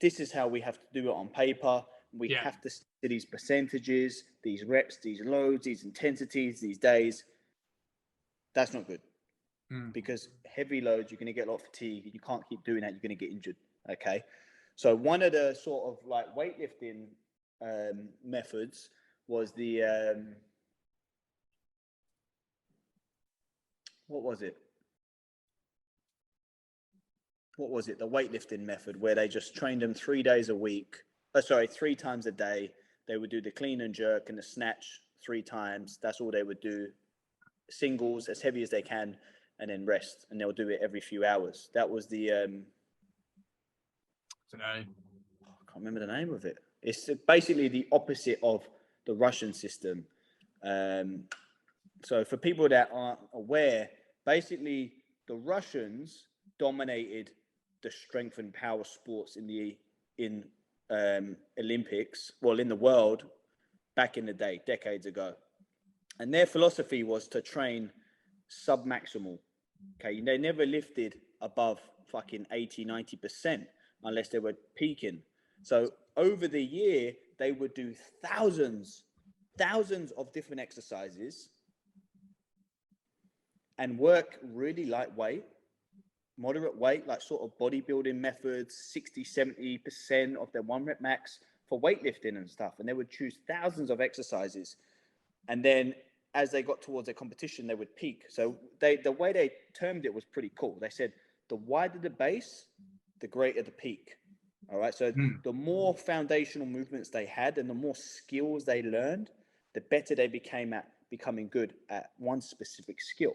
[SPEAKER 1] this is how we have to do it on paper. We have to see these percentages, these reps, these loads, these intensities, these days. That's not good. Because heavy loads, you're going to get a lot of fatigue. You can't keep doing that. You're going to get injured. Okay. So one of the sort of like weightlifting methods was the, what was it? The weightlifting method, where they just trained them 3 days a week. 3 times a day. They would do the clean and jerk and the snatch 3 times. That's all they would do. Singles as heavy as they can, and then rest. And they'll do it every few hours. That was the
[SPEAKER 2] don't know.
[SPEAKER 1] I can't remember the name of it. It's basically the opposite of the Russian system. So for people that aren't aware, basically the Russians dominated the strength and power sports in Olympics, well, in the world back in the day, decades ago. And their philosophy was to train sub-maximal. Okay, they never lifted above fucking 80, 90% unless they were peaking. So over the year, they would do thousands of different exercises and work really lightweight, moderate weight, like sort of bodybuilding methods, 60, 70% of their 1 rep max for weightlifting and stuff. And they would choose thousands of exercises. And then as they got towards their competition, they would peak. So the way they termed it was pretty cool. They said, the wider the base, the greater the peak. All right. So the more foundational movements they had and the more skills they learned, the better they became at becoming good at one specific skill,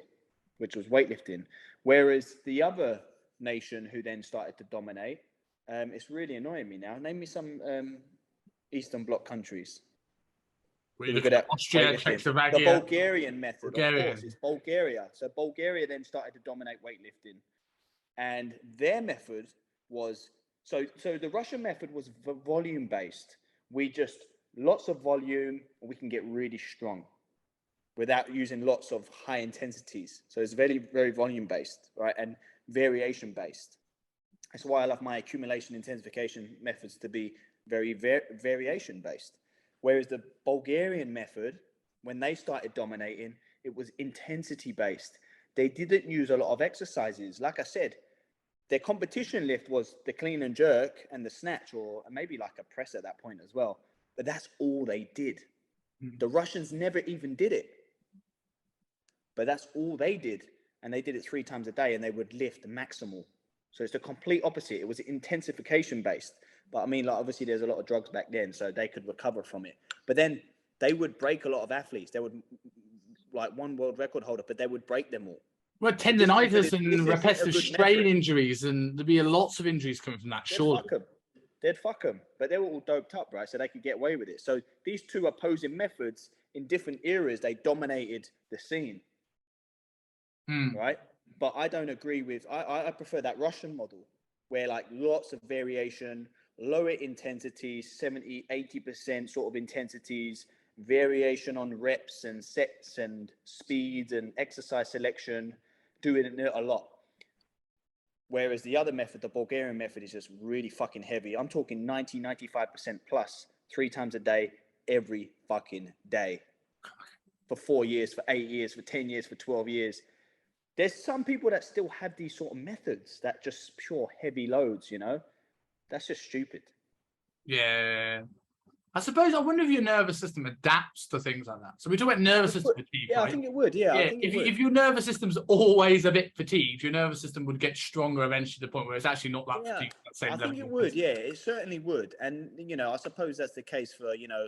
[SPEAKER 1] which was weightlifting. Whereas the other nation who then started to dominate, it's really annoying me now. Name me some Eastern Bloc countries.
[SPEAKER 2] We look at Austria, Czechoslovakia.
[SPEAKER 1] The Bulgarian method, of course, it's Bulgaria. So Bulgaria then started to dominate weightlifting. And their method was, so the Russian method was volume based. We just, lots of volume, we can get really strong without using lots of high intensities. So it's very, very volume based, right? And variation based. That's why I love my accumulation intensification methods to be very variation based. Whereas the Bulgarian method, when they started dominating, it was intensity based. They didn't use a lot of exercises. Like I said, their competition lift was the clean and jerk and the snatch, or maybe like a press at that point as well. But that's all they did. The Russians never even did it. But that's all they did. And they did it 3 times a day and they would lift maximal. So it's the complete opposite. It was intensification based. But I mean, like, obviously there's a lot of drugs back then, so they could recover from it. But then they would break a lot of athletes. They would, like, one world record holder, but they would break them all.
[SPEAKER 2] Well, tendinitis and repetitive strain injuries, and there'd be lots of injuries coming from that, surely.
[SPEAKER 1] They'd fuck them. But they were all doped up, right? So they could get away with it. So these two opposing methods in different eras, they dominated the scene. Right? But I don't agree with, I prefer that Russian model where, like, lots of variation, lower intensities, 70, 80% sort of intensities, variation on reps and sets and speeds and exercise selection, doing it a lot. Whereas the other method, the Bulgarian method, is just really fucking heavy. I'm talking 90, 95% plus 3 times a day, every fucking day. For 4 years, for 8 years, for 10 years, for 12 years. There's some people that still have these sort of methods that just pure heavy loads, you know? That's just stupid.
[SPEAKER 2] Yeah. I suppose, I wonder if your nervous system adapts to things like that. So we talk about nervous system fatigue,
[SPEAKER 1] yeah,
[SPEAKER 2] right?
[SPEAKER 1] I think it would. Yeah, I think it would.
[SPEAKER 2] If your nervous system's always a bit fatigued, your nervous system would get stronger eventually to the point where it's actually not that fatigued at that same level.
[SPEAKER 1] I think it would, yeah. It certainly would. And, you know, I suppose that's the case for, you know,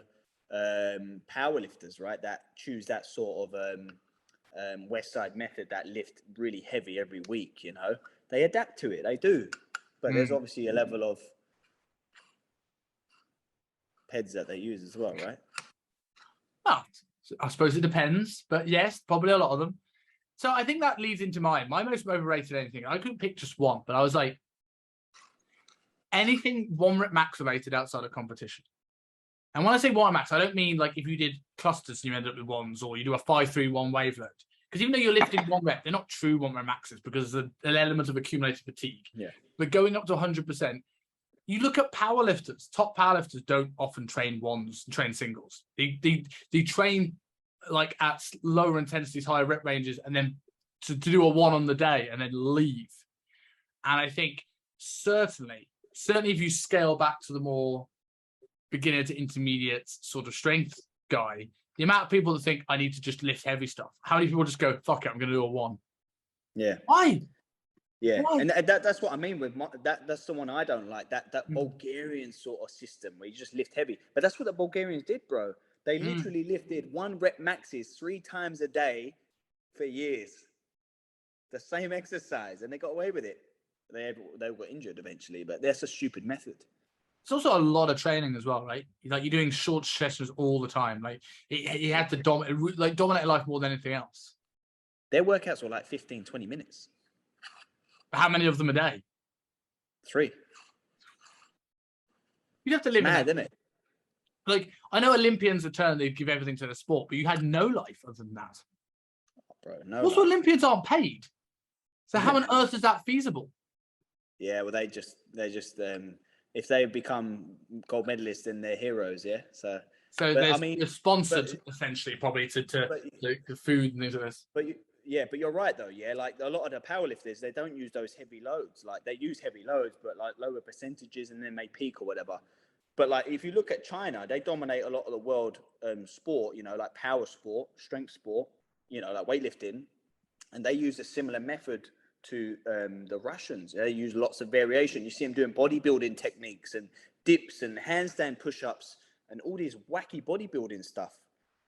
[SPEAKER 1] powerlifters, right? That choose that sort of West Side method, that lift really heavy every week, you know? They adapt to it, they do. But there's obviously a level of PEDs that they use as well, right?
[SPEAKER 2] Well, I suppose it depends, but yes, probably a lot of them. So I think that leads into my most overrated anything. I couldn't pick just one, but I was like, anything 1 rep max related outside of competition. And when I say 1 max, I don't mean like if you did clusters and you end up with ones, or you do a 5-3-1 wave load. Because even though you're lifting 1 rep, they're not true 1 rep maxes because there's an element of accumulated fatigue.
[SPEAKER 1] Yeah.
[SPEAKER 2] But going up to 100%, you look at powerlifters. Top powerlifters don't often train ones and train singles. They train like at lower intensities, higher rep ranges, and then to do a 1 on the day and then leave. And I think certainly if you scale back to the more beginner to intermediate sort of strength guy, the amount of people that think I need to just lift heavy stuff. How many people just go, fuck it, I'm going to do a 1?
[SPEAKER 1] Yeah.
[SPEAKER 2] Why?
[SPEAKER 1] Yeah, and that's what I mean with that's the one I don't like. That Bulgarian sort of system where you just lift heavy. But that's what the Bulgarians did, bro. They literally lifted 1 rep maxes 3 times a day for years. The same exercise, and they got away with it. they all got injured eventually. But that's a stupid method.
[SPEAKER 2] It's also a lot of training as well, right? Like you're doing short sessions all the time. Like he had to dominate life more than anything else.
[SPEAKER 1] Their workouts were like 15, 20 minutes.
[SPEAKER 2] How many of them a day?
[SPEAKER 1] 3.
[SPEAKER 2] You'd have to live
[SPEAKER 1] Mad,
[SPEAKER 2] in
[SPEAKER 1] isn't it?
[SPEAKER 2] Like, I know Olympians return, they give everything to the sport, but you had no life other than that.
[SPEAKER 1] Bro, no.
[SPEAKER 2] Also, Olympians aren't paid. So how on earth is that feasible?
[SPEAKER 1] Yeah, well, they're just if they become gold medalists, then they're heroes. Yeah. So
[SPEAKER 2] they're sponsored essentially, probably to the food and things like this.
[SPEAKER 1] But you're right though. Yeah, like a lot of the powerlifters, they don't use those heavy loads. Like they use heavy loads, but like lower percentages, and then they peak or whatever. But like if you look at China, they dominate a lot of the world sport. You know, like power sport, strength sport. You know, like weightlifting, and they use a similar method to the Russians. They use lots of variation. You see them doing bodybuilding techniques and dips and handstand push-ups and all these wacky bodybuilding stuff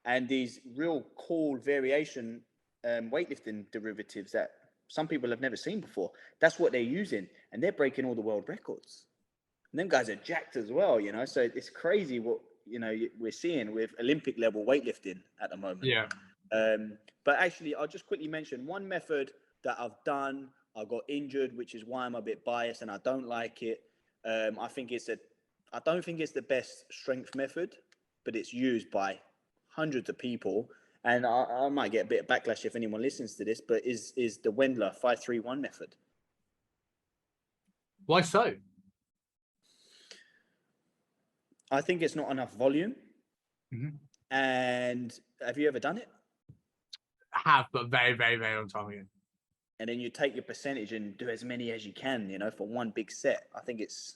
[SPEAKER 1] and these real cool variation weightlifting derivatives that some people have never seen before. That's what they're using, and they're breaking all the world records. And them guys are jacked as well, you know. So it's crazy what we're seeing with Olympic level weightlifting at the moment.
[SPEAKER 2] Yeah.
[SPEAKER 1] But actually, I'll just quickly mention one method that I've done. I got injured, which is why I'm a bit biased and I don't like it. I don't think it's the best strength method, but it's used by hundreds of people. And I might get a bit of backlash if anyone listens to this, but is the Wendler 5-3-1 method.
[SPEAKER 2] Why so?
[SPEAKER 1] I think it's not enough volume.
[SPEAKER 2] Mm-hmm.
[SPEAKER 1] And have you ever done it?
[SPEAKER 2] I have, but very, very, very long time ago.
[SPEAKER 1] And then you take your percentage and do as many as you can, for one big set. I think it's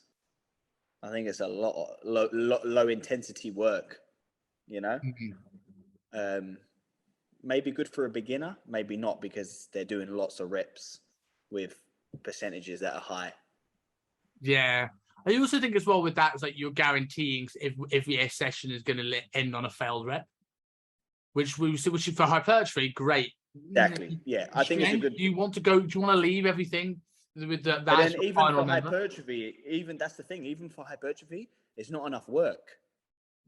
[SPEAKER 1] a lot low intensity work,
[SPEAKER 2] Mm-hmm.
[SPEAKER 1] Maybe good for a beginner, maybe not, because they're doing lots of reps with percentages that are high.
[SPEAKER 2] Yeah. I also think as well with that, it's like you're guaranteeing every session is going to end on a failed rep, which for hypertrophy, great.
[SPEAKER 1] Exactly. Yeah, I think it's a good.
[SPEAKER 2] Do you want to leave everything with that?
[SPEAKER 1] But then even for hypertrophy, that's the thing. Even for hypertrophy, it's not enough work.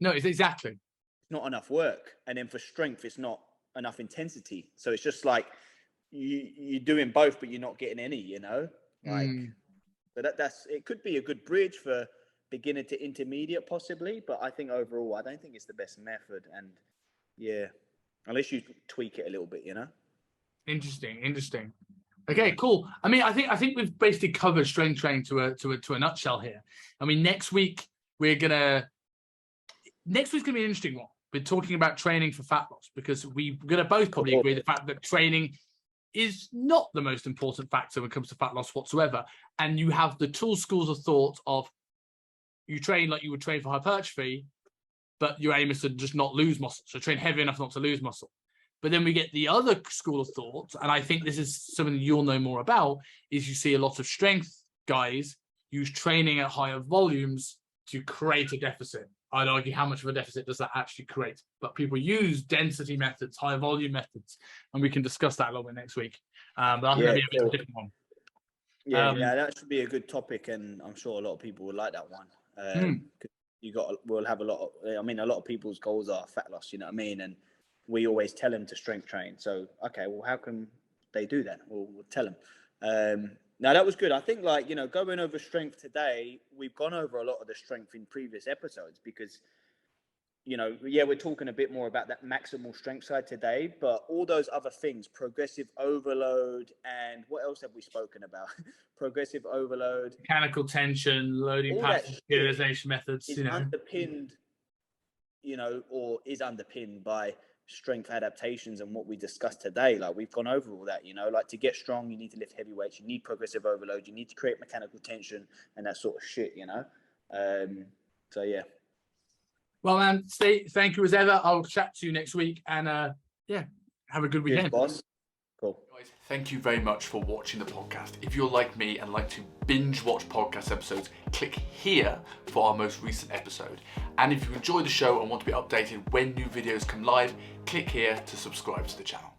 [SPEAKER 2] No, it's exactly.
[SPEAKER 1] It's not enough work, and then for strength, it's not enough intensity. So it's just like you're doing both, but you're not getting any. But that's it. Could be a good bridge for beginner to intermediate, possibly. But I think overall, I don't think it's the best method. And yeah. Unless you tweak it a little bit,
[SPEAKER 2] Interesting. Okay, cool. I mean, I think we've basically covered strength training to a nutshell here. I mean, next week's gonna be an interesting one. We're talking about training for fat loss because we're gonna both probably agree the fact that training is not the most important factor when it comes to fat loss whatsoever. And you have the two schools of thought of you train like you would train for hypertrophy, but your aim is to just not lose muscle. So train heavy enough not to lose muscle. But then we get the other school of thought, and I think this is something you'll know more about, is you see a lot of strength guys use training at higher volumes to create a deficit. I'd argue how much of a deficit does that actually create? But people use density methods, high volume methods, and we can discuss that a little bit next week. But I think that'll be a bit of a different one.
[SPEAKER 1] Yeah, that should be a good topic, and I'm sure a lot of people would like that one. We'll have a lot of people's goals are fat loss, you know what I mean? And we always tell them to strength train. So, okay, well, how can they do that? We'll tell them. Now that was good. I think going over strength today, we've gone over a lot of the strength in previous episodes because, we're talking a bit more about that maximal strength side today, but all those other things, progressive overload, and what else have we spoken about? Progressive overload,
[SPEAKER 2] mechanical tension, loading patterns, periodization methods,
[SPEAKER 1] underpinned, or is underpinned by strength adaptations and what we discussed today. Like we've gone over all that, like to get strong, you need to lift heavy weights, you need progressive overload, you need to create mechanical tension and that sort of shit, So yeah.
[SPEAKER 2] Well, man, thank you as ever. I'll chat to you next week and have a good weekend.
[SPEAKER 1] Cheers, boss. Cool.
[SPEAKER 3] Guys, thank you very much for watching the podcast. If you're like me and like to binge watch podcast episodes, click here for our most recent episode. And if you enjoy the show and want to be updated when new videos come live, click here to subscribe to the channel.